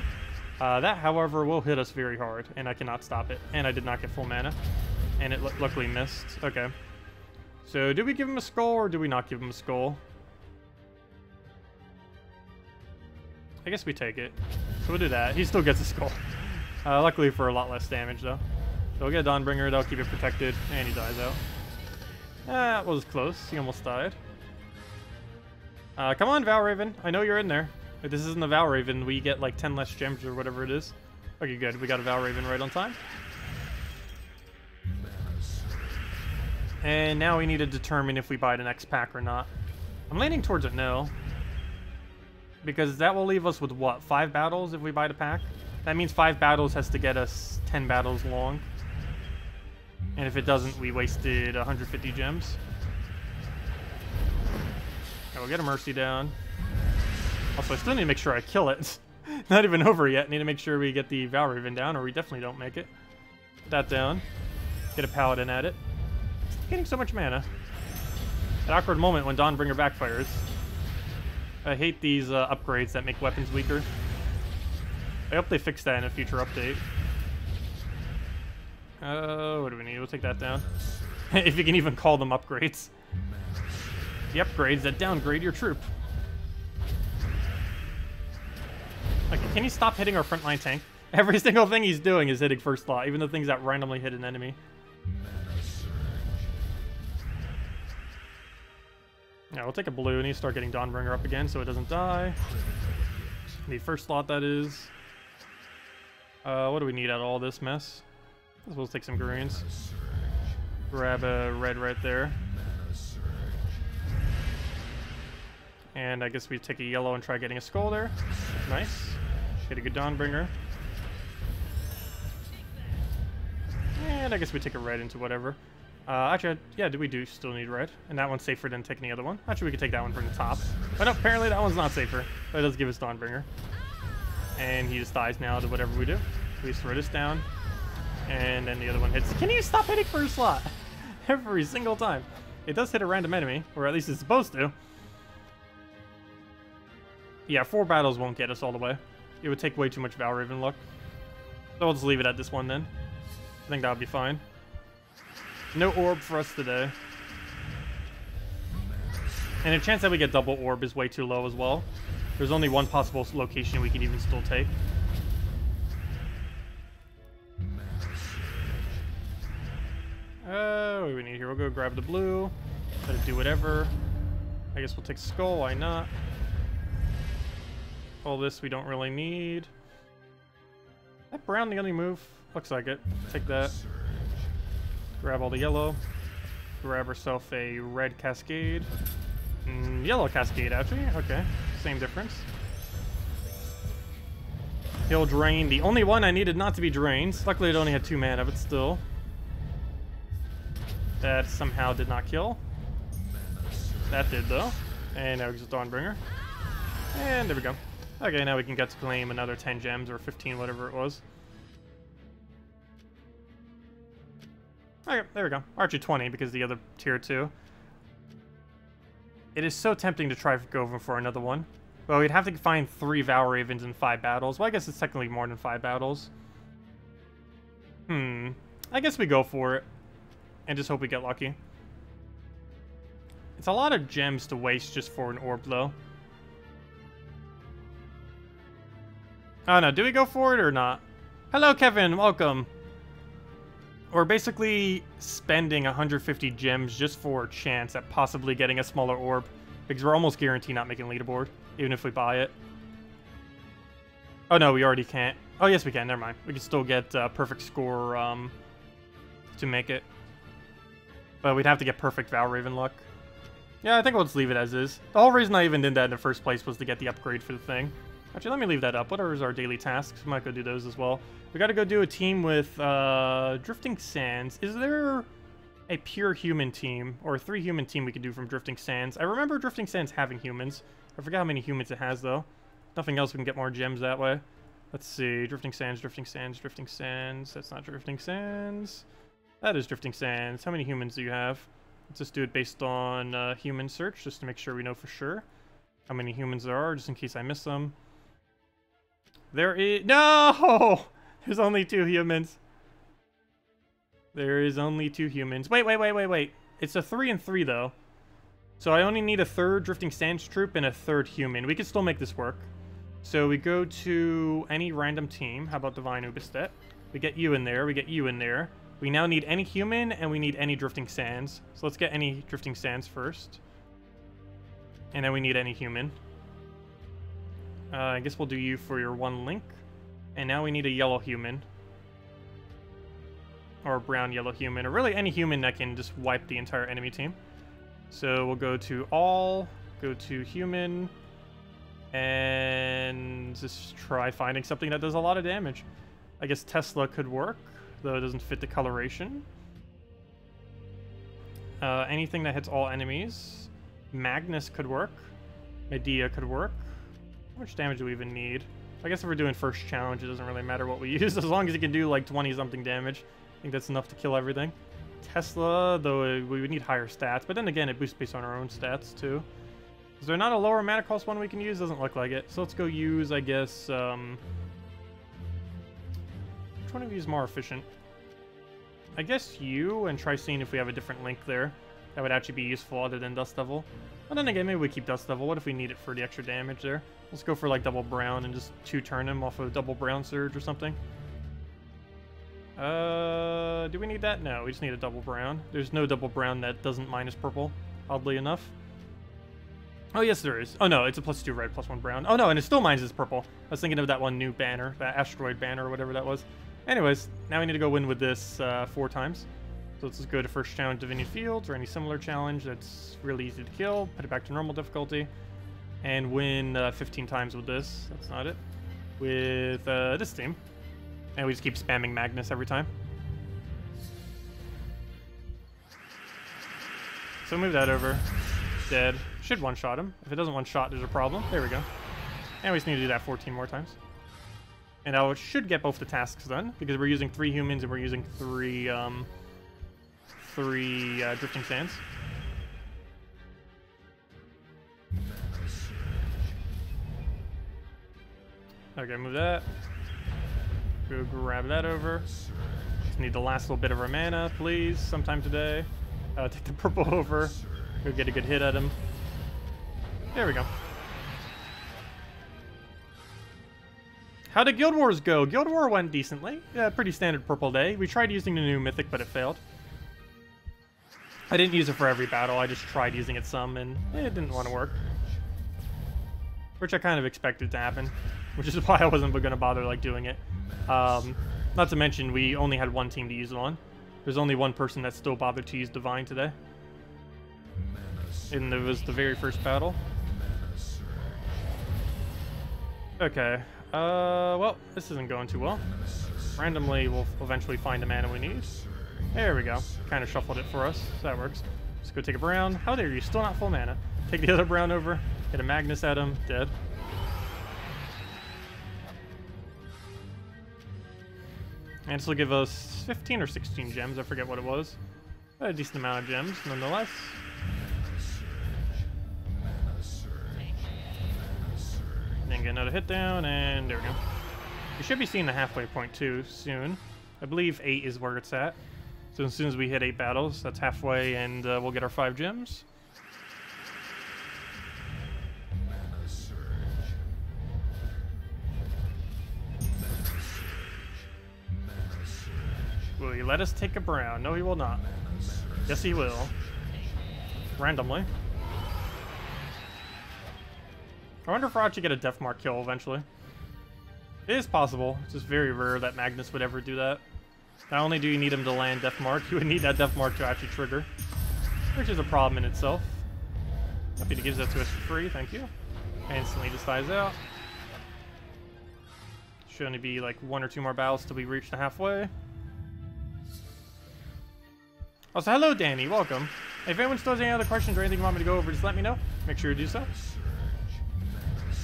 That, however, will hit us very hard, and I cannot stop it. And I did not get full mana. And it luckily missed. Okay. So, do we give him a skull, or do we not give him a skull? I guess we take it. So we'll do that. He still gets a skull. Luckily for a lot less damage, though. So we'll get a Dawnbringer, that'll keep it protected, and he dies out. That was close. He almost died. Come on, Valraven. I know you're in there. If this isn't the Valraven, we get like 10 less gems or whatever it is. Okay, good. We got a Valraven right on time. And now we need to determine if we buy the next pack or not. I'm leaning towards it no. Because that will leave us with what? 5 battles if we buy the pack? That means 5 battles has to get us 10 battles long. And if it doesn't, we wasted 150 gems. Okay, we'll get a Mercy down. Also, I still need to make sure I kill it. Not even over yet. Need to make sure we get the Valraven down, or we definitely don't make it. Put that down. Get a Paladin at it. Still getting so much mana. An awkward moment when Dawnbringer backfires. I hate these upgrades that make weapons weaker. I hope they fix that in a future update. What do we need? We'll take that down. If you can even call them upgrades. the upgrades that downgrade your troop. Okay, can you stop hitting our frontline tank? Every single thing he's doing is hitting first slot, even the things that randomly hit an enemy. Yeah, we'll take a blue and you start getting Dawnbringer up again so it doesn't die. Need first slot, that is. What do we need out of all this mess? We'll take some greens. Grab a red right there. And I guess we take a yellow and try getting a skull there. Nice. Get a good Dawnbringer. And I guess we take a red into whatever. Actually, yeah, we do still need red. And that one's safer than taking the other one. Actually, we could take that one from the top. But no, apparently that one's not safer. But it does give us Dawnbringer. And he just dies now to whatever we do. We throw this down. And then the other one hits. Can you stop hitting first slot? Every single time. It does hit a random enemy. Or at least it's supposed to. Yeah, 4 battles won't get us all the way. It would take way too much Valraven luck. So I'll just leave it at this one then. I think that would be fine. No orb for us today. And the chance that we get double orb is way too low as well. There's only one possible location we can even still take. What do we need here? We'll go grab the blue. Let it do whatever. I guess we'll take skull, why not? All this we don't really need. Is that brown the only move? Looks like it. Take that. Grab all the yellow. Grab herself a red cascade. Yellow cascade, actually. Okay. Same difference. He'll drain. The only one I needed not to be drained. Luckily it only had 2 mana, but still. That somehow did not kill. That did, though. And now we just Dawnbringer. And there we go. Okay, now we can get to claim another 10 gems or 15, whatever it was. Okay, there we go. Archer 20 because the other tier 2. It is so tempting to try to go over for another one. Well, we'd have to find 3 Valravens in 5 battles. Well, I guess it's technically more than 5 battles. I guess we go for it. And just hope we get lucky. It's a lot of gems to waste just for an orb, though. Oh no, do we go for it or not? Hello, Kevin, welcome. We're basically spending 150 gems just for a chance at possibly getting a smaller orb. Because we're almost guaranteed not making leaderboard, even if we buy it. Oh no, we already can't. Oh yes, we can, never mind. We can still get perfect score to make it. But we'd have to get perfect Valraven luck. Yeah, I think we'll just leave it as is. The whole reason I even did that in the first place was to get the upgrade for the thing. Actually, let me leave that up. What are our daily tasks? We might go do those as well. We gotta go do a team with Drifting Sands. Is there a pure human team or a 3 human team we could do from Drifting Sands? I remember Drifting Sands having humans. I forgot how many humans it has, though. Nothing else we can get more gems that way. Let's see. Drifting Sands, Drifting Sands, Drifting Sands. That's not Drifting Sands. That is Drifting Sands. How many humans do you have? Let's just do it based on human search, just to make sure we know for sure how many humans there are, just in case I miss them. There is... No! There's only 2 humans. There is only 2 humans. Wait. It's a 3 and 3, though. So I only need a 3rd Drifting Sands troop and a 3rd human. We can still make this work. So we go to any random team. How about Divine Ubistet? We get you in there. We get you in there. We now need any human, and we need any Drifting Sands. So let's get any Drifting Sands first. And then we need any human. I guess we'll do you for your 1 link. And now we need a yellow human. Or a brown-yellow human. Or really any human that can just wipe the entire enemy team. So we'll go to all. Go to human. And just try finding something that does a lot of damage. I guess Tesla could work, though it doesn't fit the coloration. Anything that hits all enemies. Magnus could work. Medea could work. How much damage do we even need? I guess if we're doing first challenge, it doesn't really matter what we use, as long as it can do like 20-something damage. I think that's enough to kill everything. Tesla, though we would need higher stats, but then again, it boosts based on our own stats, too. Is there not a lower mana cost one we can use? Doesn't look like it. So let's go use, I guess, which one of you is more efficient? I guess you, and try seeing if we have a different link there. That would actually be useful other than Dust Devil. But then again, maybe we keep Dust Devil. What if we need it for the extra damage there? Let's go for like double brown and just 2-turn him off of double brown surge or something. Do we need that? No, we just need a double brown. There's no double brown that doesn't minus purple, oddly enough. Oh, yes, there is. Oh, no, it's a +2 red, +1 brown. Oh, no, and it still minuses purple. I was thinking of that one new banner, that asteroid banner or whatever that was. Anyways, now we need to go win with this 4 times. So let's just go to first challenge Divinity Fields or any similar challenge that's really easy to kill. Put it back to normal difficulty. And win 15 times with this. That's not it. With this team. And we just keep spamming Magnus every time. So move that over. Dead. Should one-shot him. If it doesn't one-shot, there's a problem. There we go. And we just need to do that 14 more times. And I should get both the tasks done, because we're using 3 humans and we're using 3 drifting sands. Okay, move that. Go grab that over. Just need the last little bit of our mana, please, sometime today. Take the purple over. Go get a good hit at him. There we go. How did Guild Wars go? Guild War went decently. Yeah, pretty standard purple day. We tried using the new mythic, but it failed. I didn't use it for every battle. I just tried using it some, and it didn't want to work. Which I kind of expected to happen. Which is why I wasn't going to bother like doing it. Not to mention, we only had 1 team to use it on. There's only 1 person that still bothered to use Divine today. And it was the very first battle. Okay. Well, this isn't going too well. Randomly, we'll eventually find the mana we need. There we go. Kind of shuffled it for us, so that works. Let's go take a brown. How dare you? Still not full mana. Take the other brown over. Hit a Magnus at him. Dead. And this will give us 15 or 16 gems. I forget what it was. A decent amount of gems, nonetheless. Then get another hit down, and there we go. We should be seeing the halfway point too soon. I believe 8 is where it's at. So as soon as we hit 8 battles, that's halfway, and we'll get our 5 gems. Will he let us take a brown? No, he will not. Yes, he will. Randomly. I wonder if we'll actually get a Death Mark kill eventually. It is possible. It's just very rare that Magnus would ever do that. Not only do you need him to land Death Mark, you would need that Death Mark to actually trigger. Which is a problem in itself. Happy to give that to us for free, thank you. Instantly just dies out. Should only be like 1 or 2 more battles till we reach the halfway. Also, hello Danny, welcome. If anyone still has any other questions or anything you want me to go over, just let me know. Make sure you do so.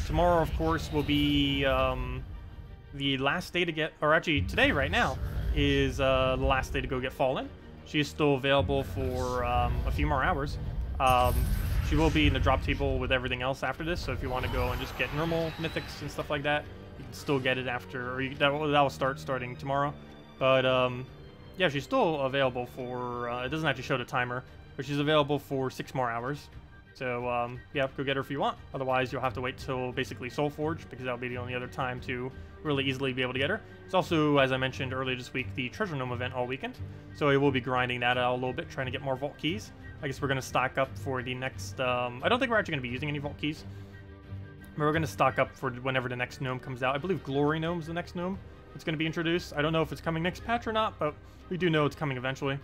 Tomorrow, of course, will be the last day to get, or actually today right now, is the last day to go get Fallen. She is still available for a few more hours. She will be in the drop table with everything else after this, so if you want to go and just get normal mythics and stuff like that, you can still get it after, or that will starting tomorrow. But yeah, she's still available for, it doesn't actually show the timer, but she's available for 6 more hours. So, yeah, go get her if you want. Otherwise, you'll have to wait till basically Soulforge, because that'll be the only other time to really easily be able to get her. It's also, as I mentioned earlier this week, the Treasure Gnome event all weekend. So we will be grinding that out a little bit, trying to get more Vault Keys. I guess we're going to stock up for the next, I don't think we're actually going to be using any Vault Keys. But we're going to stock up for whenever the next gnome comes out. I believe Glory Gnome's the next gnome that's going to be introduced. I don't know if it's coming next patch or not, but we do know it's coming eventually.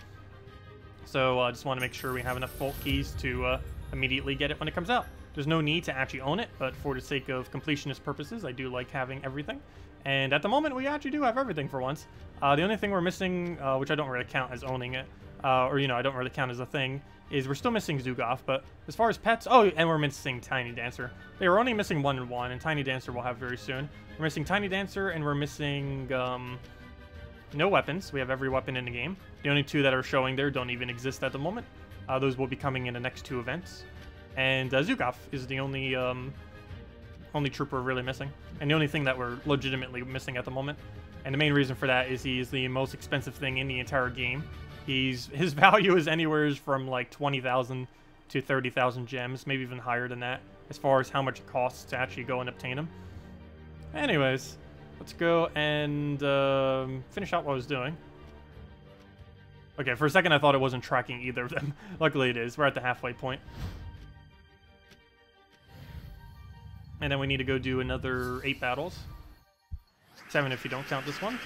So I just want to make sure we have enough Vault Keys to immediately get it when it comes out. There's no need to actually own it, but for the sake of completionist purposes, I do like having everything. And at the moment, we actually do have everything for once. The only thing we're missing, which I don't really count as owning it, or, you know, I don't really count as a thing, is we're still missing Zugoff. But as far as pets, oh, and we're missing Tiny Dancer. They were only missing 1 and 1, and Tiny Dancer we'll have very soon. We're missing Tiny Dancer, and we're missing no weapons. We have every weapon in the game. The only 2 that are showing there don't even exist at the moment. Those will be coming in the next 2 events. And Zugoff is the only trooper really missing. And the only thing that we're legitimately missing at the moment. And the main reason for that is he is the most expensive thing in the entire game. His value is anywhere from like 20,000 to 30,000 gems, maybe even higher than that, as far as how much it costs to actually go and obtain them. Anyways, let's go and finish out what I was doing. Okay, for a second I thought it wasn't tracking either of them. Luckily it is. We're at the halfway point. And then we need to go do another 8 battles. 7 if you don't count this one.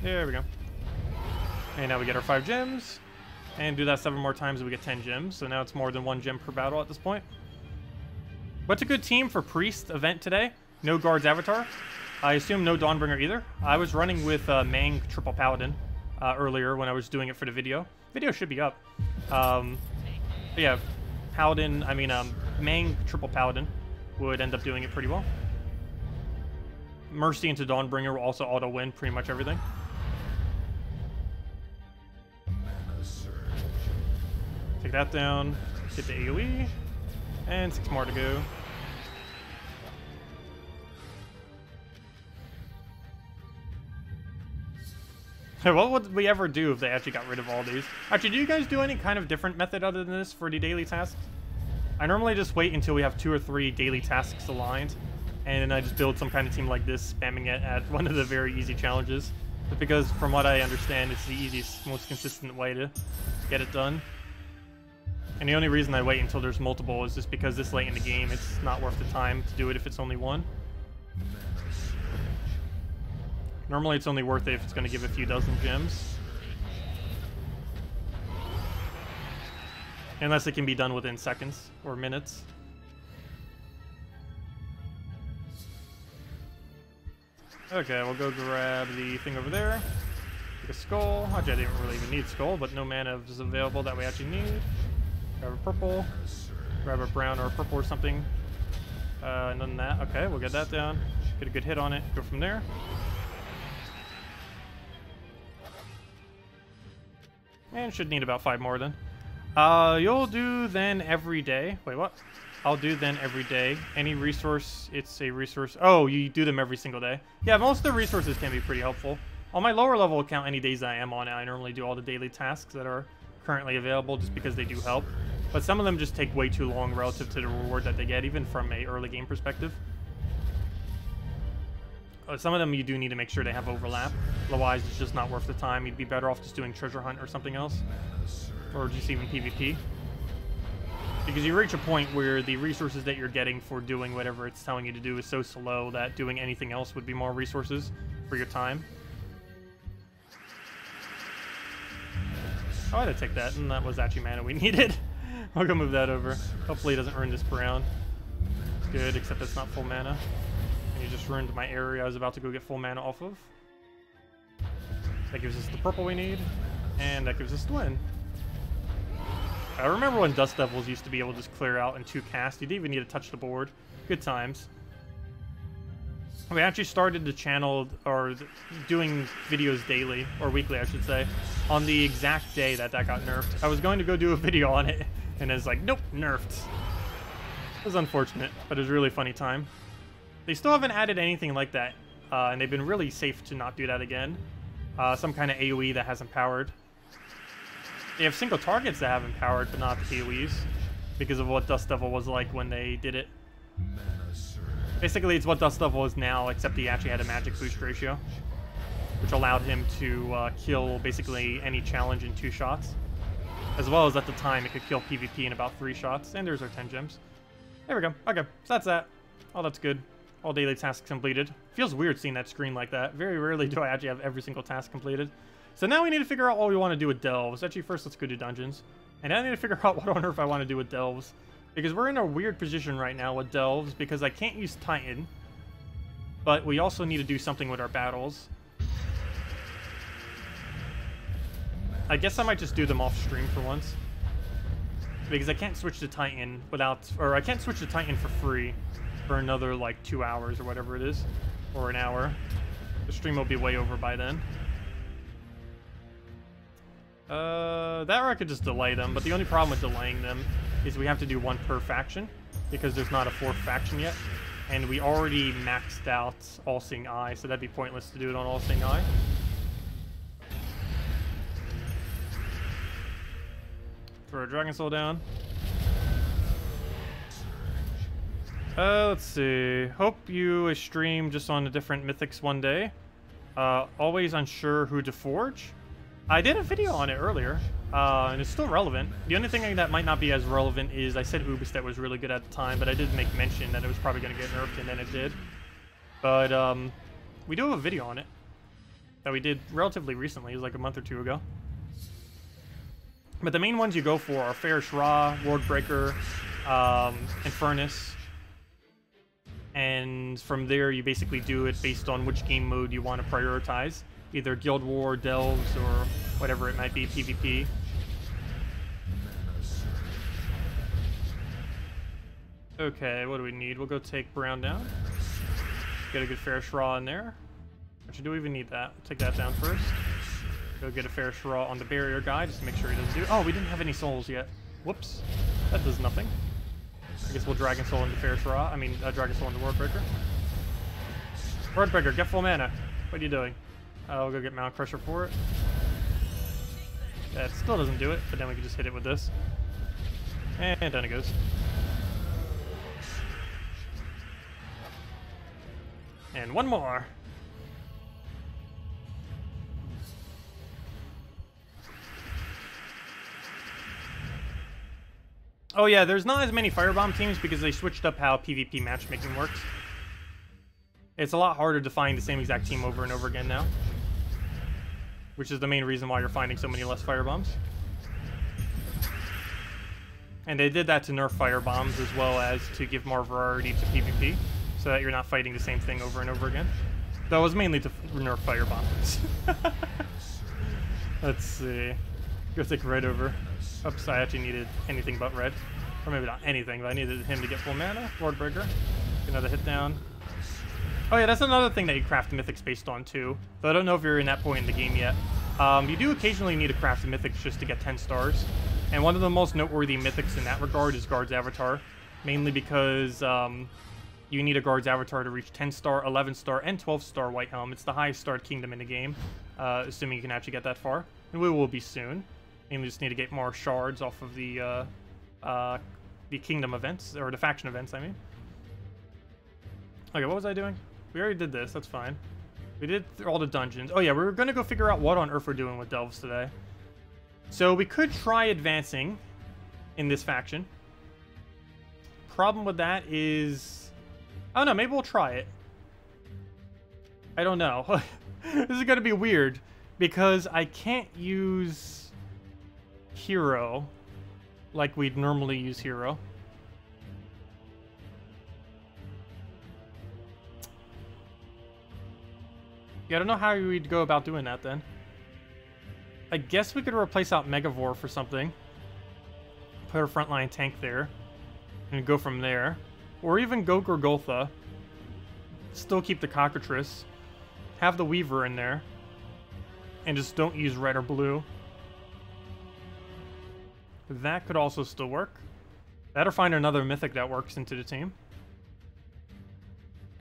There we go. And now we get our 5 gems. And do that 7 more times and we get 10 gems. So now it's more than 1 gem per battle at this point. What's a good team for Priest event today? No Guards Avatar. I assume no Dawnbringer either. I was running with Mang Triple Paladin earlier when I was doing it for the video. Video should be up. But yeah, Paladin, Mang Triple Paladin would end up doing it pretty well. Mercy into Dawnbringer will also auto-win pretty much everything. Take that down, get the AoE, and 6 more to go. What would we ever do if they actually got rid of all these? Actually, do you guys do any kind of different method other than this for the daily tasks? I normally just wait until we have 2 or 3 daily tasks aligned, and then I just build some kind of team like this, spamming it at one of the very easy challenges. But because, from what I understand, it's the easiest, most consistent way to get it done. And the only reason I wait until there's multiple is just because this late in the game, it's not worth the time to do it if it's only one. Normally it's only worth it if it's going to give a few dozen gems. Unless it can be done within seconds or minutes. Okay, we'll go grab the thing over there. Take a skull. Actually, I didn't really even need skull, but no mana is available that we actually need. Grab a purple. Grab a brown or a purple or something. None of that. Okay, we'll get that down. Get a good hit on it. Go from there. And should need about 5 more then. You'll do then every day. Wait, what? I'll do then every day. Any resource, it's a resource. Oh, you do them every single day. Yeah, most of the resources can be pretty helpful. On my lower level account, any days I am on it, I normally do all the daily tasks that are currently available just because they do help. But some of them just take way too long relative to the reward that they get, even from a early game perspective. Some of them you do need to make sure they have overlap. Otherwise, it's just not worth the time. You'd be better off just doing treasure hunt or something else. Or just even PvP. Because you reach a point where the resources that you're getting for doing whatever it's telling you to do is so slow that doing anything else would be more resources for your time. Oh, I had to take that, and that was actually mana we needed. I'll go move that over. Hopefully it doesn't ruin this brown. Good, except it's not full mana. And you just ruined my area I was about to go get full mana off of. That gives us the purple we need, and that gives us the win. I remember when Dust Devils used to be able to just clear out in 2 casts. You didn't even need to touch the board. Good times. We actually started the channel, or doing videos daily, or weekly I should say, on the exact day that got nerfed. I was going to go do a video on it, and it's like, nope, nerfed. It was unfortunate, but it was a really funny time. They still haven't added anything like that, and they've been really safe to not do that again. Some kind of AoE that hasn't powered. They have single targets that haven't powered, but not the AoEs, because of what Dust Devil was like when they did it. Basically, it's what Dust Devil is now, except he actually had a magic boost ratio, which allowed him to kill basically any challenge in 2 shots. As well as at the time, it could kill PvP in about 3 shots. And there's our 10 gems. There we go. Okay, so that's that. Oh, that's good. All daily tasks completed. Feels weird seeing that screen like that. Very rarely do I actually have every single task completed. So now we need to figure out what we want to do with delves. Actually, first let's go to dungeons. And then I need to figure out what on earth I want to do with delves. Because we're in a weird position right now with delves, because I can't use Titan. But we also need to do something with our battles. I guess I might just do them off stream for once. Because I can't switch to Titan without, or I can't switch to Titan for free for another like 2 hours or whatever it is. Or an hour. The stream will be way over by then. That or I could just delay them, but the only problem with delaying them is we have to do 1 per faction, because there's not a 4th faction yet, and we already maxed out All-Seeing Eye, so that'd be pointless to do it on All-Seeing Eye. throw a Dragon Soul down. Let's see. Hope you stream just on a different mythics one day. Always unsure who to forge. I did a video on it earlier, and it's still relevant. The only thing that might not be as relevant is I said Ubis that was really good at the time, but I did make mention that it was probably going to get nerfed, and then it did. But we do have a video on it that we did relatively recently. It was like a month or two ago. But the main ones you go for are Fair Shra, Wardbreaker, Infernus. And from there, you basically do it based on which game mode you want to prioritize. Either Guild War, Delves, or whatever it might be, PvP. Okay, what do we need? We'll go take Brown down. Get a good Fair Shra in there. Actually, do we even need that? Take that down first. Go get a Fair Shra on the barrier guy, just to make sure he doesn't do... Oh, we didn't have any souls yet. Whoops. That does nothing. I guess we'll Dragon Soul into Fair Shra. I mean, Dragon Soul into Wardbreaker. Wardbreaker, get full mana. What are you doing? I'll go get Mount Crusher for it. That still doesn't do it, but then we can just hit it with this. And down it goes. And one more. Oh yeah, there's not as many Firebomb teams because they switched up how PvP matchmaking works. It's a lot harder to find the same exact team over and over again now. Which is the main reason why you're finding so many less Firebombs. And they did that to nerf Firebombs as well as to give more variety to PvP, so that you're not fighting the same thing over and over again. Though it was mainly to nerf Firebombs. Let's see. Go take red over. Oops, I actually needed anything but red. Or maybe not anything, but I needed him to get full mana. Wardbreaker. Get another hit down. Oh yeah, that's another thing that you craft mythics based on too. Though I don't know if you're in that point in the game yet. You do occasionally need to craft mythics just to get 10 stars. And one of the most noteworthy mythics in that regard is Guard's Avatar. Mainly because you need a Guard's Avatar to reach 10-star, 11-star, and 12-star White Helm. It's the highest starred kingdom in the game, assuming you can actually get that far. And we will be soon. Mainly just need to get more shards off of the kingdom events, or the faction events, I mean. Okay, what was I doing? We already did this, that's fine. We did all the dungeons. Oh yeah, we were gonna go figure out what on earth we're doing with Delves today. So we could try advancing in this faction. Problem with that is... I don't know, maybe we'll try it. I don't know. This is gonna be weird, because I can't use Hero like we'd normally use Hero. Yeah, I don't know how we'd go about doing that then. I guess we could replace out Megavore for something. Put a frontline tank there. And go from there. Or even go Gorgoltha. Still keep the Cockatrice. Have the Weaver in there. And just don't use red or blue. That could also still work. That or find another mythic that works into the team.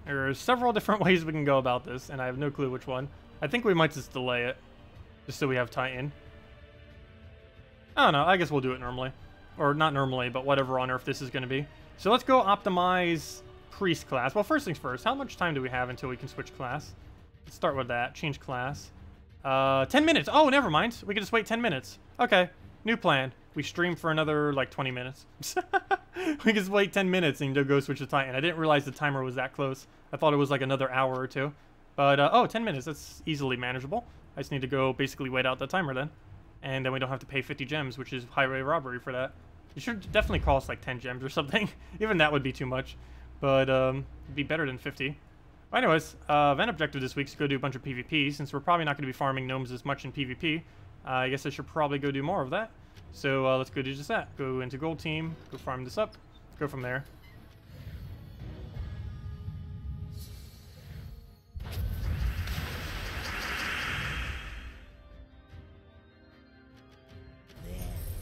There are several different ways we can go about this, and I have no clue which one. I think we might just delay it, just so we have Titan. I don't know, I guess we'll do it normally. Or not normally, but whatever on earth this is going to be. So let's go optimize Priest class. Well, first things first, how much time do we have until we can switch class? Let's start with that, change class. 10 minutes! Oh, never mind, we can just wait 10 minutes. Okay, new plan. We stream for another, like, 20 minutes. We can just wait 10 minutes and go switch to Titan. I didn't realize the timer was that close. I thought it was, like, another hour or two. But, oh, 10 minutes. That's easily manageable. I just need to go basically wait out the timer then. And then we don't have to pay 50 gems, which is highway robbery for that. It should definitely cost, like, 10 gems or something. Even that would be too much. But, it'd be better than 50. Well, anyways, event objective this week is to go do a bunch of PvP. Since we're probably not going to be farming gnomes as much in PvP, I guess I should probably go do more of that. So let's go do just that. Go into gold team, go farm this up, go from there.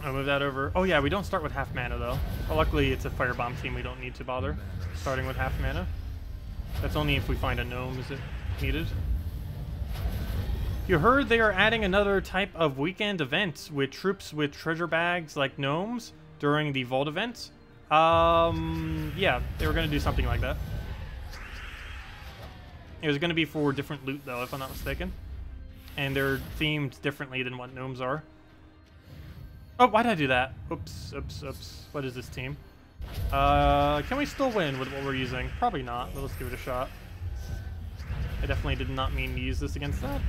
I'll move that over. Oh yeah, we don't start with half mana though. Well, luckily it's a Firebomb team, we don't need to bother starting with half mana. That's only if we find a gnome is it needed. You heard they are adding another type of weekend event with troops with treasure bags like gnomes during the vault event. Yeah, they were going to do something like that. It was going to be for different loot, though, if I'm not mistaken. And they're themed differently than what gnomes are. Oh, why did I do that? Oops, oops, oops. What is this team? Can we still win with what we're using? Probably not, but let's give it a shot. I definitely did not mean to use this against that.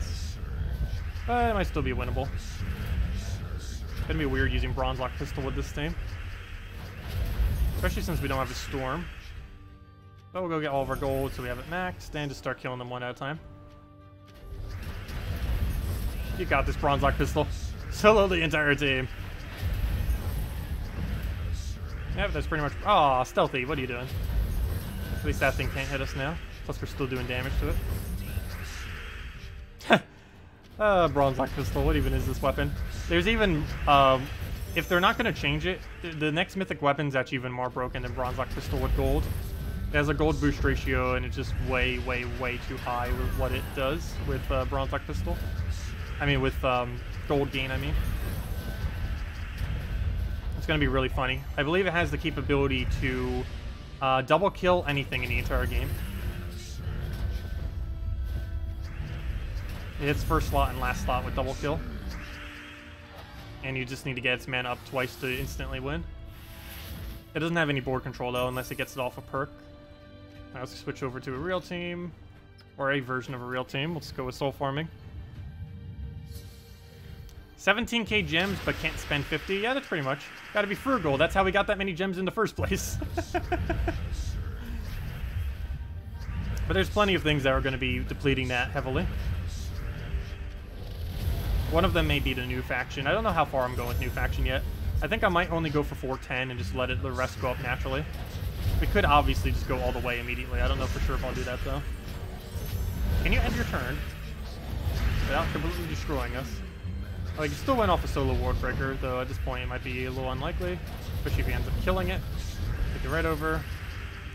But it might still be winnable. It's gonna be weird using Bronze Lock Pistol with this team. Especially since we don't have a Storm. But we'll go get all of our gold so we have it maxed and just start killing them one at a time. You got this, Bronze Lock Pistol. Solo the entire team. Yep, that's pretty much... Aw, stealthy, what are you doing? At least that thing can't hit us now. Plus we're still doing damage to it. Bronze Lock Pistol, what even is this weapon? There's even, if they're not going to change it, the next mythic weapon's actually even more broken than Bronze Lock Pistol with gold. It has a gold boost ratio, and it's just way, way, way too high with what it does with Bronze Lock Pistol. I mean, with gold gain, I mean. It's going to be really funny. I believe it has the capability to double kill anything in the entire game. It hits first slot and last slot with double kill. And you just need to get its mana up twice to instantly win. It doesn't have any board control, though, unless it gets it off a perk. Now let's switch over to a real team. Or a version of a real team. Let's go with soul farming. 17k gems, but can't spend 50. Yeah, that's pretty much. Gotta be frugal. That's how we got that many gems in the first place. But there's plenty of things that are going to be depleting that heavily. One of them may be the new faction. I don't know how far I'm going with new faction yet. I think I might only go for 410 and just let the rest go up naturally. We could obviously just go all the way immediately. I don't know for sure if I'll do that, though. Can you end your turn without completely destroying us? Oh, you can still win off a solo ward breaker, though at this point it might be a little unlikely, especially if he ends up killing it. Take it right over.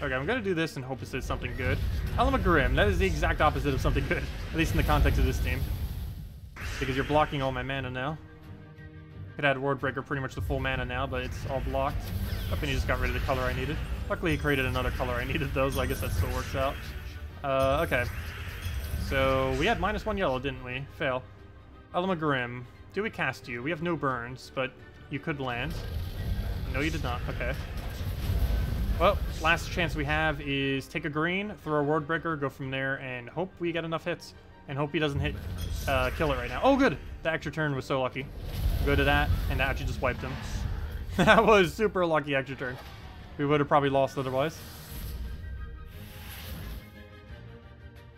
Okay, I'm going to do this and hope it says something good. Grim, that is the exact opposite of something good, at least in the context of this team. Because you're blocking all my mana now. Could add ward breaker pretty much the full mana now, but it's all blocked. I think he just got rid of the color I needed. Luckily he created another color I needed though, so I guess that still works out. Okay. So we had -1 yellow, didn't we? Fail. Grim. Do we cast you? We have no burns, but you could land. No, you did not. Okay. Well, last chance we have is take a green, throw a ward breaker, go from there, and hope we get enough hits. And hope he doesn't hit kill it right now. Oh, good! The extra turn was so lucky. Go to that, and that actually just wiped him. That was super lucky extra turn. We would have probably lost otherwise.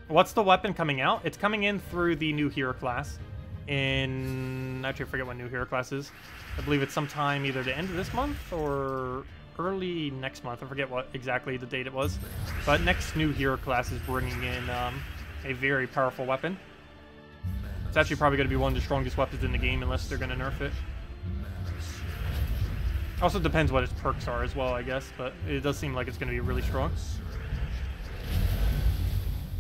What's the weapon coming out? It's coming in through the new hero class. Actually, I forget what new hero class is. I believe it's sometime either the end of this month or early next month. I forget what exactly the date it was. But next new hero class is bringing in a very powerful weapon. It's actually probably going to be one of the strongest weapons in the game unless they're going to nerf it. Also depends what its perks are as well, I guess, but it does seem like it's going to be really strong.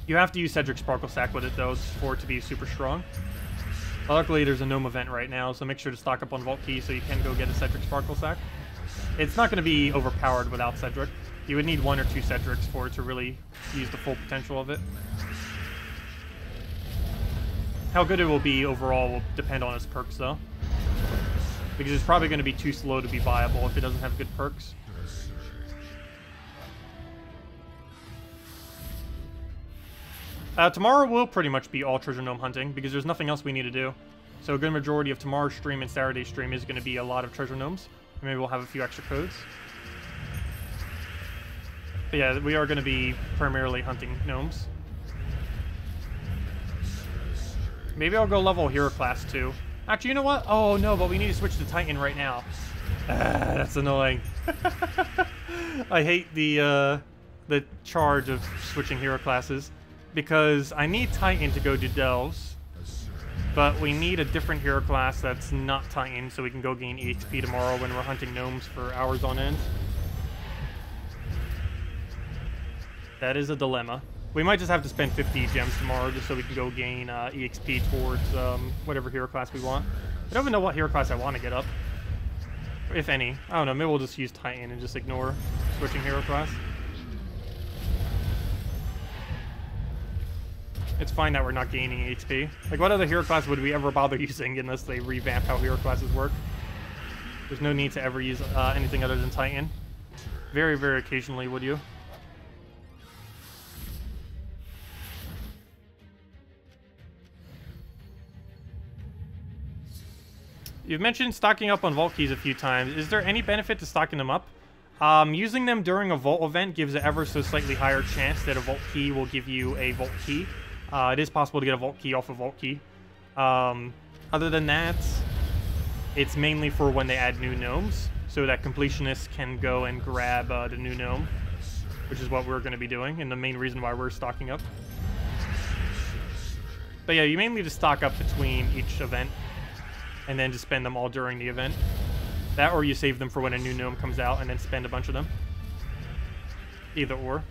You have to use Cedric Sparkle Sack with it, though, for it to be super strong. Luckily, there's a Gnome event right now, so make sure to stock up on Vault Key so you can go get a Cedric Sparkle Sack. It's not going to be overpowered without Cedric. You would need 1 or 2 Cedrics for it to really use the full potential of it. How good it will be overall will depend on its perks, though. Because it's probably going to be too slow to be viable if it doesn't have good perks. Tomorrow will pretty much be all treasure gnome hunting, because there's nothing else we need to do. So a good majority of tomorrow's stream and Saturday's stream is going to be a lot of treasure gnomes. Maybe we'll have a few extra codes. But yeah, we are going to be primarily hunting gnomes. Maybe I'll go level hero class too. Actually, you know what? Oh no, but we need to switch to Titan right now. That's annoying. I hate the charge of switching hero classes. Because I need Titan to go do Delves, but we need a different hero class that's not Titan so we can go gain HP tomorrow when we're hunting gnomes for hours on end. That is a dilemma. We might just have to spend 50 gems tomorrow just so we can go gain EXP towards whatever hero class we want. I don't even know what hero class I want to get up. If any. I don't know, maybe we'll just use Titan and just ignore switching hero class. It's fine that we're not gaining HP. Like, what other hero class would we ever bother using unless they revamp how hero classes work? There's no need to ever use anything other than Titan. Very, very occasionally would you. You've mentioned stocking up on vault keys a few times. Is there any benefit to stocking them up? Using them during a vault event gives an ever so slightly higher chance that a vault key will give you a vault key. It is possible to get a vault key off a vault key. Other than that, it's mainly for when they add new gnomes, so that completionists can go and grab the new gnome, which is what we're going to be doing, and the main reason why we're stocking up. But yeah, you mainly just stock up between each event, and then just spend them all during the event. That, or you save them for when a new gnome comes out and then spend a bunch of them. Either or.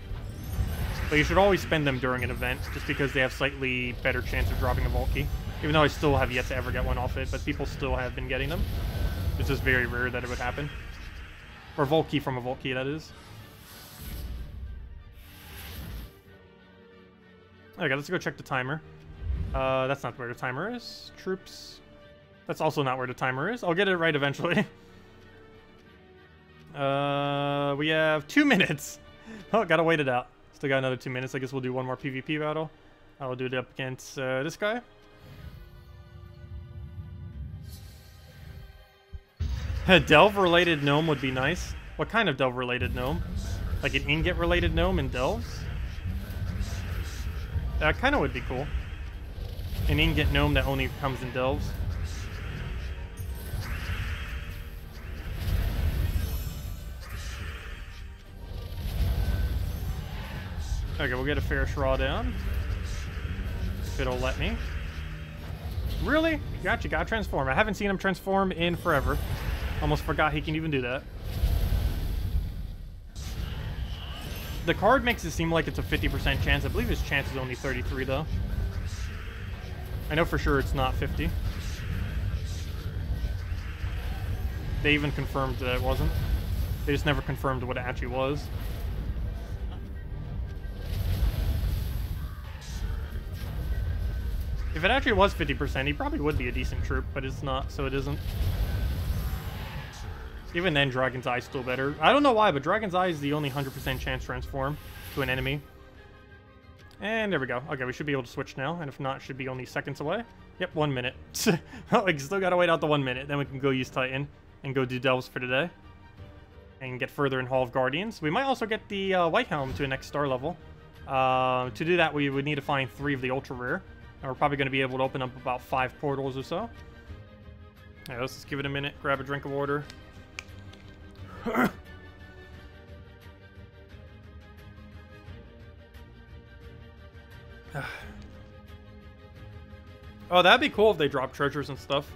But you should always spend them during an event, just because they have slightly better chance of dropping a vault key. Even though I still have yet to ever get one off it, but people still have been getting them. It's just very rare that it would happen. Or vault key from a vault key, that is. Okay, let's go check the timer. That's not where the timer is. Troops. That's also not where the timer is. I'll get it right eventually. We have 2 minutes. Oh, gotta wait it out. Still got another 2 minutes. I guess we'll do one more PvP battle. I'll do it up against this guy. A delve-related gnome would be nice. What kind of delve-related gnome? Like an ingot-related gnome in delves? That kind of would be cool. An ingot gnome that only comes in delves. Okay, we'll get a fair straw down. If it'll let me. Really? Gotcha, gotta transform. I haven't seen him transform in forever. Almost forgot he can even do that. The card makes it seem like it's a 50% chance. I believe his chance is only 33 though. I know for sure it's not 50. They even confirmed that it wasn't. They just never confirmed what it actually was. If it actually was 50%, he probably would be a decent troop, but it's not, so it isn't. Even then, Dragon's Eye is still better. I don't know why, but Dragon's Eye is the only 100% chance transform to an enemy. And there we go. Okay, we should be able to switch now, and if not, it should be only seconds away. Yep, 1 minute. Oh, we still gotta wait out the 1 minute, then we can go use Titan and go do delves for today. And get further in Hall of Guardians. We might also get the White Helm to a next star level. To do that, we would need to find 3 of the Ultra Rare. And we're probably going to be able to open up about 5 portals or so. Alright, let's just give it a minute, grab a drink of water. Oh, that'd be cool if they dropped treasures and stuff.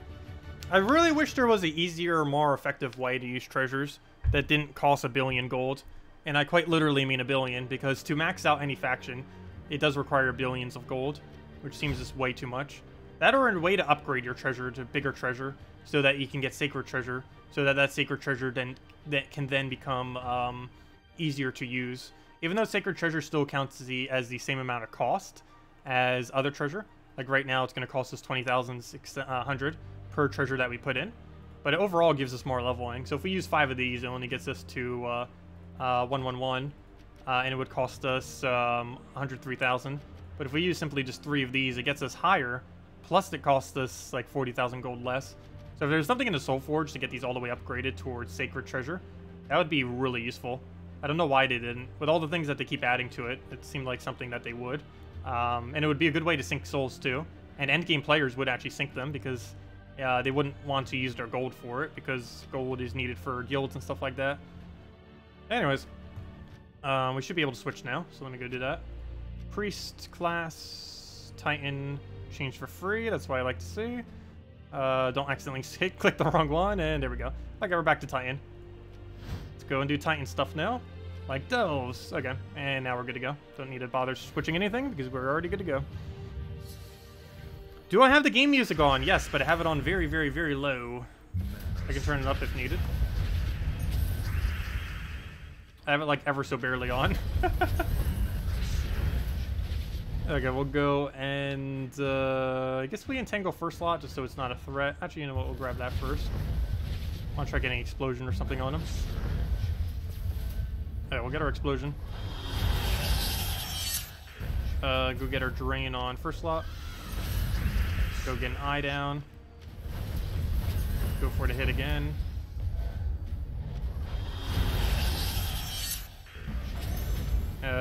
I really wish there was an easier, more effective way to use treasures that didn't cost 1 billion gold. And I quite literally mean 1 billion, because to max out any faction, it does require billions of gold, which seems just way too much. That, or a way to upgrade your treasure to bigger treasure, so that you can get sacred treasure, so that sacred treasure then can then become easier to use. Even though sacred treasure still counts as the same amount of cost as other treasure. Like right now, it's going to cost us 20,600 per treasure that we put in, but it overall gives us more leveling. So if we use 5 of these, it only gets us to 111, and it would cost us 103,000. But if we use simply just 3 of these, it gets us higher, plus it costs us like 40,000 gold less. So if there's something in the Soul Forge to get these all the way upgraded towards Sacred Treasure, that would be really useful. I don't know why they didn't. With all the things that they keep adding to it, it seemed like something that they would. And it would be a good way to sync souls too. And endgame players would actually sync them, because they wouldn't want to use their gold for it, because gold is needed for guilds and stuff like that. Anyways, we should be able to switch now, so let me go do that. Priest class, Titan, change for free. That's what I like to see. Don't accidentally click the wrong one, and there we go. Okay, we're back to Titan. Let's go and do Titan stuff now. Like those. Okay, and now we're good to go. Don't need to bother switching anything because we're already good to go. Do I have the game music on? Yes, but I have it on very, very, very low. I can turn it up if needed. I have it like ever so barely on. Okay, we'll go and I guess we entangle first slot just so it's not a threat. Actually, you know what? We'll grab that first. I want to try getting explosion or something on him. Okay, we'll get our explosion. Go get our drain on first slot. Go get an eye down. Go for the hit again.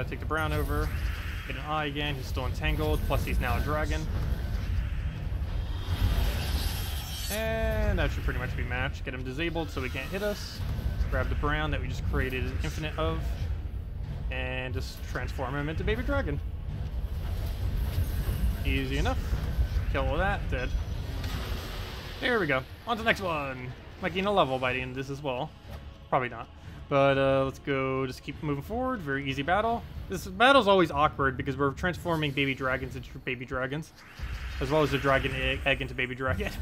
Take the brown over. Get an eye again. He's still entangled. Plus he's now a dragon. And that should pretty much be matched. Get him disabled so he can't hit us. Grab the brown that we just created infinite of. And just transform him into baby dragon. Easy enough. Kill that. Dead. There we go. On to the next one. Might gain a level by the end of this as well. Probably not. But let's go. Just keep moving forward. Very easy battle. This battle's always awkward because we're transforming baby dragons into baby dragons. As well as the dragon egg into baby dragon.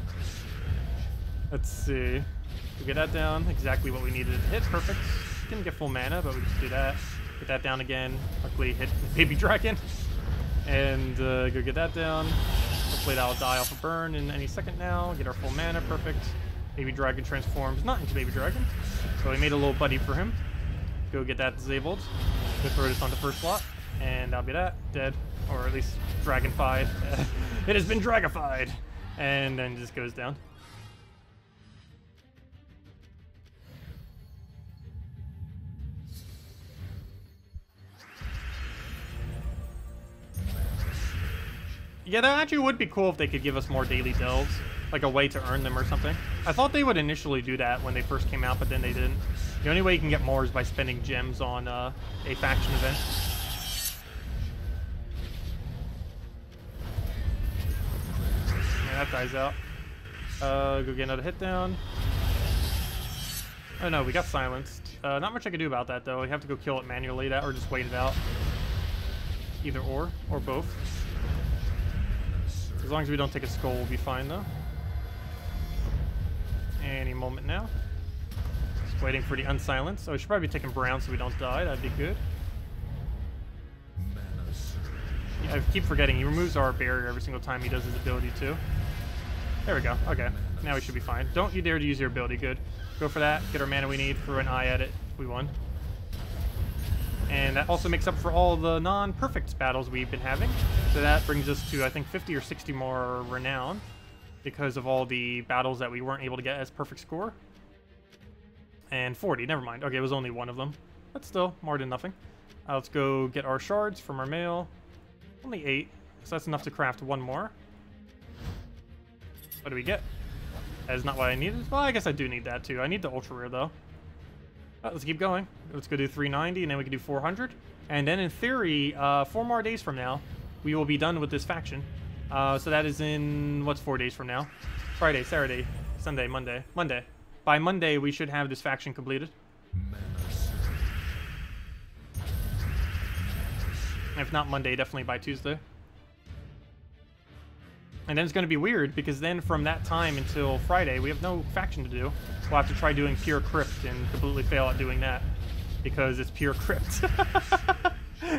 Let's see. We get that down. Exactly what we needed to hit. Perfect. Didn't get full mana, but we just do that. Get that down again. Luckily hit baby dragon. And go get that down. Hopefully that'll die off a burn in any second now. Get our full mana. Perfect. Baby dragon transforms not into baby dragon. So we made a little buddy for him. Go get that disabled. Go throw this on the first slot. And that'll be that. Dead. Or at least dragonfied. It has been dragified. And then just goes down. Yeah, that actually would be cool if they could give us more daily delves, like a way to earn them or something. I thought they would initially do that when they first came out, but then they didn't. The only way you can get more is by spending gems on a faction event. Yeah, that dies out. Go get another hit down. Oh no, we got silenced. Not much I can do about that though. We have to go kill it manually, that or just wait it out. Either or both. As long as we don't take a skull, we'll be fine, though. Any moment now. Just waiting for the unsilence. So we should probably be taking brown so we don't die. That'd be good. Yeah, I keep forgetting. He removes our barrier every single time he does his ability, too. There we go. Okay. Now we should be fine. Don't you dare to use your ability. Good. Go for that. Get our mana we need. Throw an eye at it. We won. And that also makes up for all the non-perfect battles we've been having. So that brings us to, I think, 50 or 60 more renown because of all the battles that we weren't able to get as perfect score. And 40, never mind. Okay, it was only one of them. But still, more than nothing. Let's go get our shards from our mail. Only 8, so that's enough to craft one more. What do we get? That is not what I needed. Well, I guess I do need that too. I need the ultra rare though. Let's keep going. Let's go do 390, and then we can do 400. And then, in theory, 4 more days from now, we will be done with this faction. So that is in, what's 4 days from now? Friday, Saturday, Sunday, Monday. Monday. By Monday, we should have this faction completed. If not Monday, definitely by Tuesday. And then it's going to be weird, because then from that time until Friday, we have no faction to do. We'll have to try doing pure crypt and completely fail at doing that. Because it's pure crypt.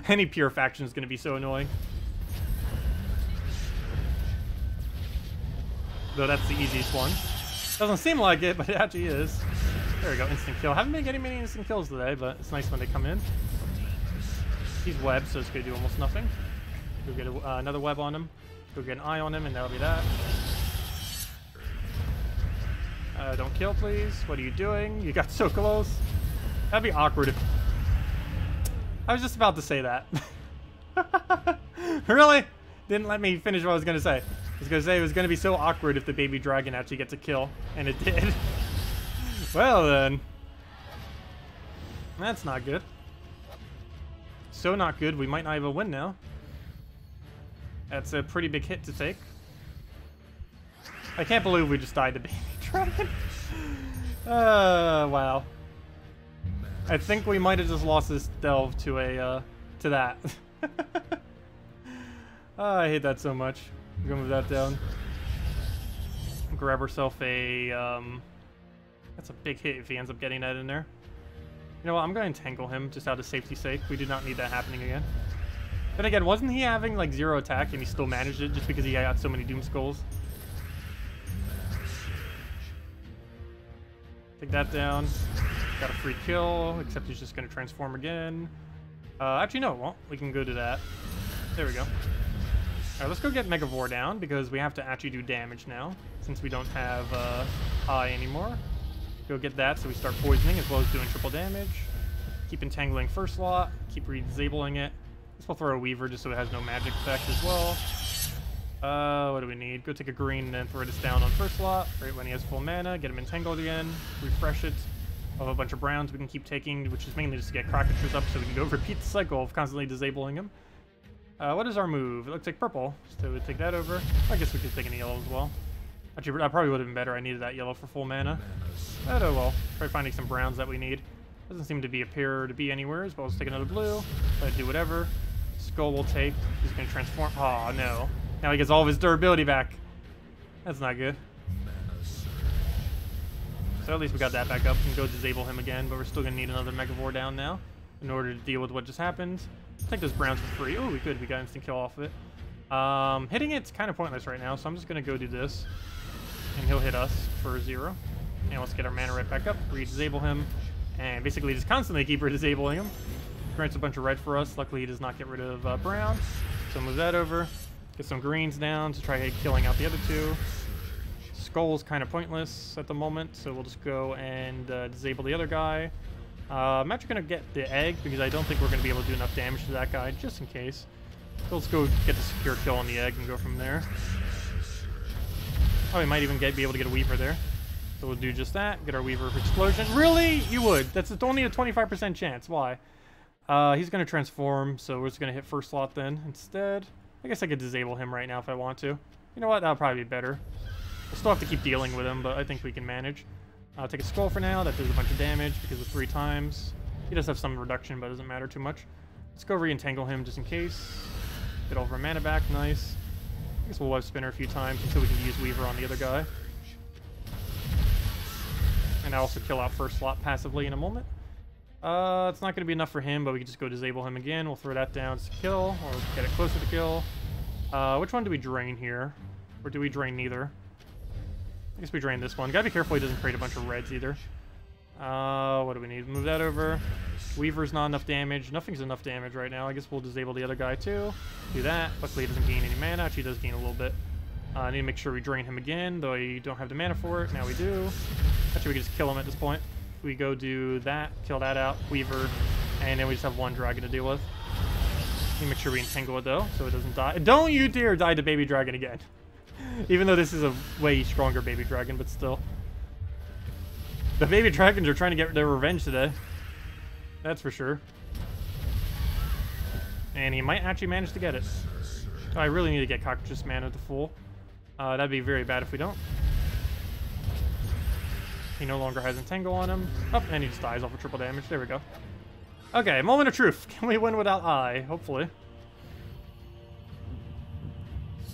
Any pure faction is going to be so annoying. Though that's the easiest one. Doesn't seem like it, but it actually is. There we go, instant kill. Haven't been getting many instant kills today, but it's nice when they come in. He's webbed, so it's going to do almost nothing. Go get another web on him. Go get an eye on him, and that'll be that. Don't kill, please. What are you doing? You got so close. That'd be awkward if... I was just about to say that. Really? Didn't let me finish what I was going to say. I was going to say it was going to be so awkward if the baby dragon actually gets a kill. And it did. Well, then. That's not good. So not good, we might not even win now. That's a pretty big hit to take. I can't believe we just died to baby dragon. Wow. I think we might have just lost this delve to a, to that. Oh, I hate that so much. We're gonna move that down. Grab herself a, that's a big hit if he ends up getting that in there. You know what, I'm going to entangle him just out of safety's sake. We do not need that happening again. Then again, wasn't he having like 0 attack and he still managed it just because he got so many Doom Skulls? Take that down. Got a free kill, except he's just going to transform again. Actually, no, well, we can go to that. There we go. Alright, let's go get Megavore down, because we have to actually do damage now, since we don't have Eye anymore. Go get that so we start poisoning, as well as doing triple damage. Keep entangling first slot, keep re-disabling it. Let's we'll throw a Weaver just so it has no magic effect as well. What do we need? Go take a green and then throw this down on first slot, right when he has full mana, get him entangled again, refresh it. We'll have a bunch of browns we can keep taking, which is mainly just to get Crocketters up so we can go repeat the cycle of constantly disabling him. What is our move? It looks like purple, so we'll take that over. I guess we could take any yellow as well. Actually, that probably would have been better. I needed that yellow for full mana. But oh well. Try finding some browns that we need. Doesn't seem to appear to be anywhere, but let's take another blue. Let it do whatever. Skull will take. He's going to transform. Oh no. Now he gets all of his durability back. That's not good. So at least we got that back up. We can go disable him again, but we're still going to need another Megavore down now in order to deal with what just happened. Take those browns for free. Oh, we could. We got instant kill off of it. Hitting it's kind of pointless right now, so I'm just going to go do this. And he'll hit us for 0. And let's get our mana right back up. Re-disable him. And basically just constantly keep re-disabling him. Grants a bunch of red for us. Luckily he does not get rid of brown. So move that over. Get some greens down to try killing out the other two. Skull's kind of pointless at the moment, so we'll just go and disable the other guy. I'm actually going to get the egg because I don't think we're going to be able to do enough damage to that guy, just in case. So let's go get the secure kill on the egg and go from there. Oh, we might even be able to get a Weaver there. So we'll do just that. Get our Weaver for explosion. Really? You would. That's only a 25% chance. Why? He's going to transform, so we're just going to hit first slot then instead. I guess I could disable him right now if I want to. You know what? That'll probably be better. We'll still have to keep dealing with him, but I think we can manage. I'll take a Skull for now. That does a bunch of damage because of 3 times. He does have some reduction, but it doesn't matter too much. Let's go re-entangle him just in case. Get all of our mana back. Nice. I guess we'll web spinner a few times until we can use Weaver on the other guy. And I'll also kill out first slot passively in a moment. It's not going to be enough for him, but we can just go disable him again. We'll throw that down to kill, or get it closer to kill. Which one do we drain here? Or do we drain neither? I guess we drain this one. Gotta be careful he doesn't create a bunch of reds either. What do we need? Move that over. Weaver's not enough damage. Nothing's enough damage right now. I guess we'll disable the other guy too. Do that. Luckily he doesn't gain any mana. Actually, he does gain a little bit. I need to make sure we drain him again, though I don't have the mana for it. Now we do. Actually, we can just kill him at this point. We go do that, kill that out, Weaver, and then we just have 1 dragon to deal with. Need to make sure we entangle it though, so it doesn't die. Don't you dare die to baby dragon again. Even though this is a way stronger baby dragon, but still. The baby dragons are trying to get their revenge today. That's for sure. And he might actually manage to get it. Oh, I really need to get Cockroach's mana to full. That'd be very bad if we don't. He no longer has Entangle on him. Oh, and he just dies off of triple damage. There we go. Okay, moment of truth. Can we win without Eye? Hopefully.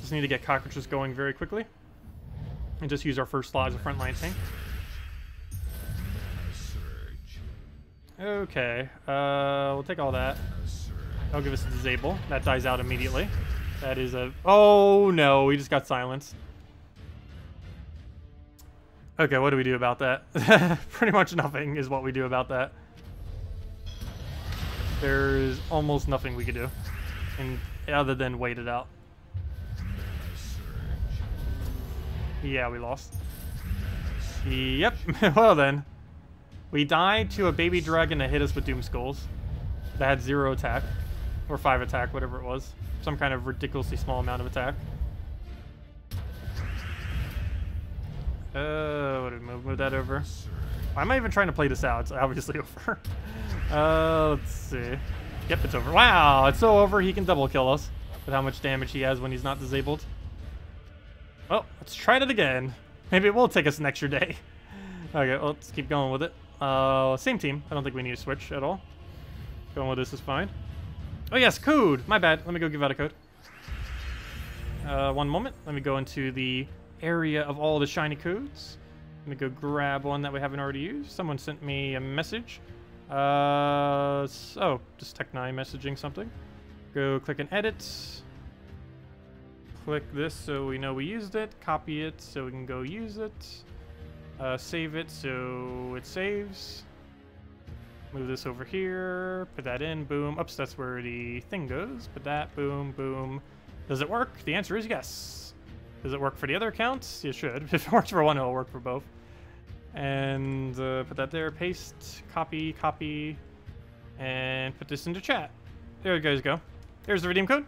Just need to get Cockroaches going very quickly. And just use our first slot as a frontline tank. Okay, we'll take all that. That'll give us a disable. That dies out immediately. That is a... Oh, no, we just got silenced. Okay, what do we do about that? Pretty much nothing is what we do about that. There's almost nothing we could do, other than wait it out. Yeah, we lost. Yep, well then. We died to a baby dragon that hit us with Doom Skulls. That had 0 attack. Or 5 attack, whatever it was. Some kind of ridiculously small amount of attack. What do we move that over? Why am I even trying to play this out? It's obviously over. Let's see. Yep, it's over. Wow, it's so over he can double kill us with how much damage he has when he's not disabled. Well, let's try it again. Maybe it will take us an extra day. Okay, well, let's keep going with it. Same team. I don't think we need to switch at all. Going with this is fine. Oh yes, code! My bad. Let me go give out a code. One moment. Let me go into the area of all the shiny codes. Let me go grab one that we haven't already used. Someone sent me a message. Oh, just Tech9 messaging something. Go click and edit. Click this so we know we used it. Copy it so we can go use it. Save it so it saves. Move this over here. Put that in. Boom. Oops, that's where the thing goes. Put that. Boom. Boom. Does it work? The answer is yes. Does it work for the other accounts? It should. If it works for one, it'll work for both. And put that there. Paste. Copy. Copy. And put this into chat. There you guys go. There's the redeem code.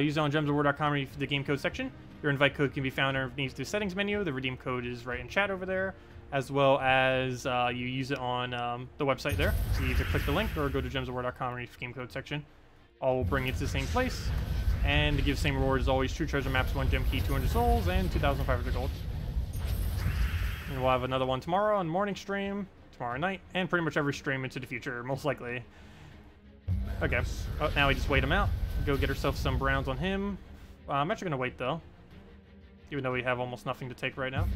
Use it on gemsofwar.com for the game code section. Your invite code can be found underneath the settings menu. The redeem code is right in chat over there, as well as you use it on the website there. So you either click the link or go to gemsofwar.com underneath the game code section. All will bring you to the same place. And to give the same reward as always, true treasure maps, 1 gem key, 200 souls, and 2,500 gold. And we'll have another one tomorrow on morning stream, tomorrow night, and pretty much every stream into the future, most likely. Okay. Oh, now we just wait him out. Go get ourselves some browns on him. I'm actually going to wait, though. Even though we have almost nothing to take right now.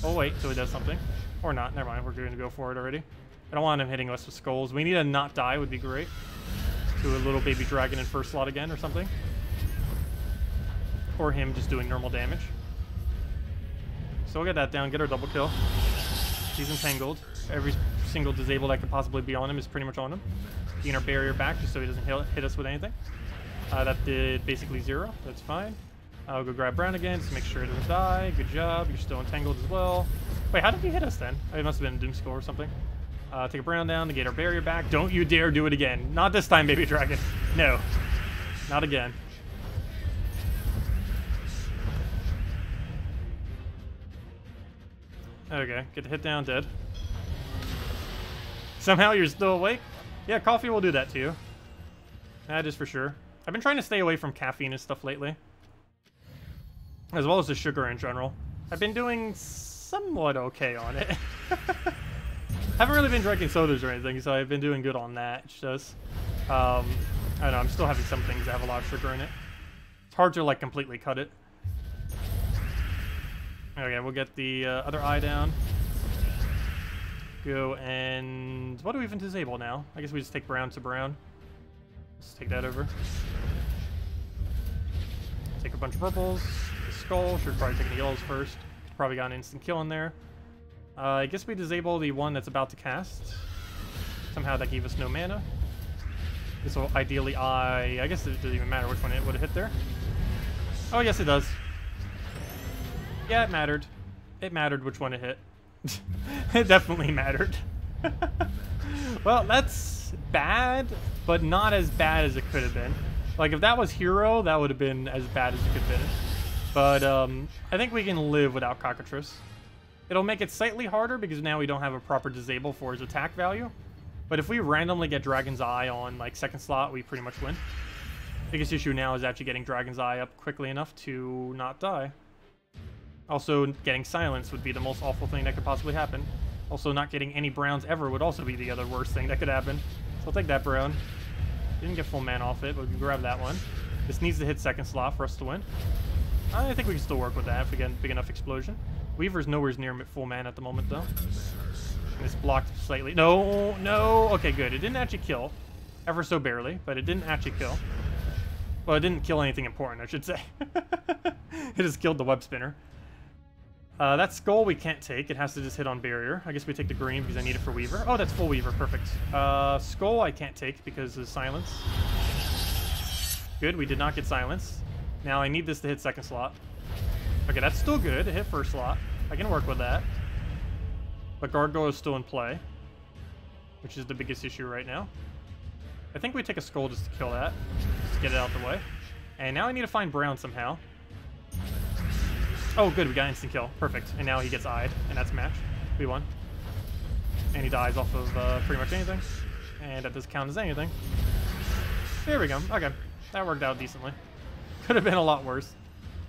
Oh, wait, so he does something. Or not. Never mind. We're going to go for it already. I don't want him hitting us with skulls. We need a not die would be great. Do a little baby dragon in first slot again or something. Or him just doing normal damage. So we'll get that down. Get our double kill. He's entangled. Every single disable that could possibly be on him is pretty much on him. Gain our barrier back just so he doesn't hit us with anything. That did basically 0. That's fine. I'll go grab Brown again to make sure it doesn't die. Good job. You're still entangled as well. Wait, how did he hit us then? It must have been a Doom Skull or something. Take a Brown down to get our barrier back. Don't you dare do it again. Not this time, baby dragon. No. Not again. Okay, get the hit down, dead. Somehow you're still awake? Yeah, coffee will do that to you. That is for sure. I've been trying to stay away from caffeine and stuff lately. As well as the sugar in general. I've been doing somewhat okay on it. Haven't really been drinking sodas or anything, so I've been doing good on that. It's just, I don't know, I'm still having some things that have a lot of sugar in it. It's hard to, like, completely cut it. Okay, we'll get the other eye down. Go and... what do we even disable now? I guess we just take brown to brown. Let's take that over. Take a bunch of purples. The skull. Should probably take the yellows first. Probably got an instant kill in there. I guess we disable the one that's about to cast. Somehow that gave us no mana. This will ideally I guess it doesn't even matter which one it would have hit there. Oh, yes it does. Yeah, it mattered. It mattered which one it hit. It definitely mattered. Well, that's bad, but not as bad as it could have been. Like, if that was Hero, that would have been as bad as it could have been. But, I think we can live without Cockatrice. It'll make it slightly harder because now we don't have a proper disable for his attack value. But if we randomly get Dragon's Eye on, like, second slot, we pretty much win. Biggest issue now is actually getting Dragon's Eye up quickly enough to not die. Also, getting Silence would be the most awful thing that could possibly happen. Also, not getting any browns ever would also be the other worst thing that could happen. So I'll take that brown. Didn't get full mana off it, but we can grab that one. This needs to hit second slot for us to win. I think we can still work with that if we get a big enough explosion. Weaver's nowhere near full mana at the moment, though. And it's blocked slightly. No, no. Okay, good. It didn't actually kill. Ever so barely, but it didn't actually kill. Well, it didn't kill anything important, I should say. It just killed the web spinner. That skull we can't take. It has to just hit on barrier. I guess we take the green because I need it for Weaver. Oh, that's full Weaver. Perfect. Skull I can't take because of Silence. Good. We did not get Silence. Now I need this to hit second slot. Okay, that's still good. It hit first slot. I can work with that. But Gargoyle is still in play, which is the biggest issue right now. I think we take a skull just to kill that. Just to get it out the way. And now I need to find Brown somehow. Oh, good, we got instant kill. Perfect. And now he gets eyed, and that's a match. We won. And he dies off of pretty much anything. And that doesn't count as anything. There we go. Okay, that worked out decently. Could have been a lot worse.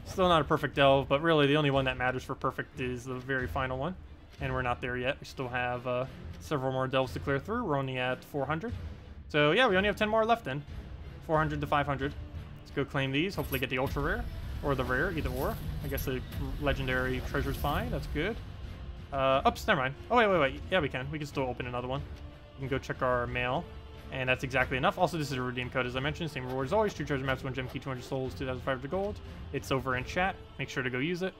Still not a perfect delve, but really the only one that matters for perfect is the very final one. And we're not there yet. We still have several more delves to clear through. We're only at 400. So yeah, we only have 10 more left then. 400 to 500. Let's go claim these. Hopefully get the ultra rare or the rare, either or. I guess the legendary treasure's fine. That's good. Oops, never mind. Oh, wait. Yeah, we can. We can still open another one. We can go check our mail. And that's exactly enough. Also, this is a redeem code, as I mentioned. Same reward as always. 2 treasure maps, 1 gem key, 200 souls, 2,500 gold. It's over in chat. Make sure to go use it.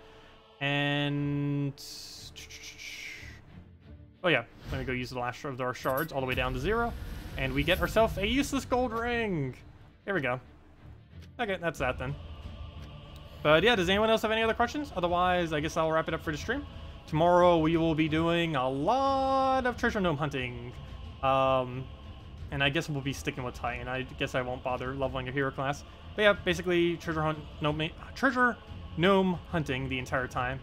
And... oh, yeah. Let me go use the last of our shards all the way down to 0. And we get ourselves a useless gold ring. Here we go. Okay, that's that then. But yeah, does anyone else have any other questions? Otherwise, I guess I'll wrap it up for the stream. Tomorrow, we will be doing a lot of treasure gnome hunting. And I guess we'll be sticking with Titan. I guess I won't bother leveling a hero class. But yeah, basically treasure gnome hunting the entire time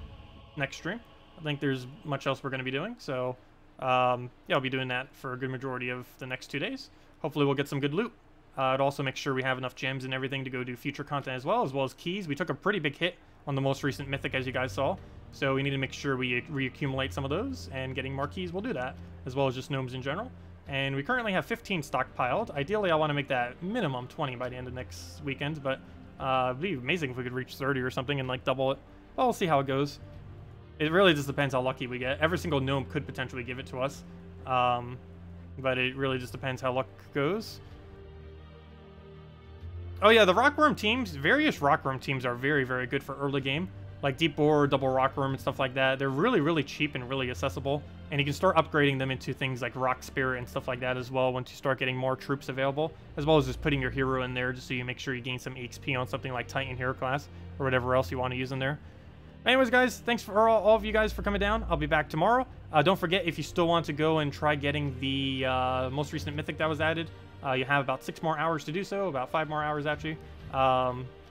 next stream. I think there's much else we're going to be doing. So yeah, I'll be doing that for a good majority of the next 2 days. Hopefully we'll get some good loot. I'd also make sure we have enough gems and everything to go do future content as well as keys. We took a pretty big hit on the most recent mythic, as you guys saw. So we need to make sure we reaccumulate some of those, and getting more keys will do that, as well as just gnomes in general. And we currently have 15 stockpiled. Ideally, I want to make that minimum 20 by the end of next weekend, but it'd be amazing if we could reach 30 or something and like double it. Well, we'll see how it goes. It really just depends how lucky we get. Every single gnome could potentially give it to us, but it really just depends how luck goes. Oh yeah, the rockworm teams, various rockworm teams are very, very good for early game. Like deep bore, double rockworm, and stuff like that. They're really, really cheap and really accessible. And you can start upgrading them into things like rock spirit and stuff like that as well once you start getting more troops available. As well as just putting your hero in there just so you make sure you gain some XP on something like Titan hero class or whatever else you want to use in there. Anyways, guys, thanks for all of you guys for coming down. I'll be back tomorrow. Don't forget, if you still want to go and try getting the most recent mythic that was added, you have about 6 more hours to do so, about 5 more hours actually.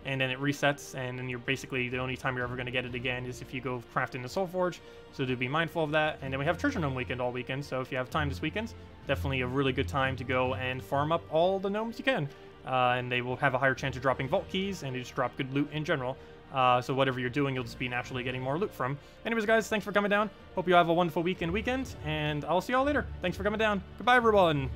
And then it resets, and then you're basically, the only time you're ever going to get it again is if you go craft in the Soul Forge, so do be mindful of that. And then we have Treasure Gnome Weekend all weekend, so if you have time this weekend, definitely a really good time to go and farm up all the gnomes you can. And they will have a higher chance of dropping vault keys, and they just drop good loot in general. So whatever you're doing, you'll just be naturally getting more loot from. Anyways, guys, thanks for coming down. Hope you have a wonderful weekend, and I'll see y'all later. Thanks for coming down. Goodbye, everyone.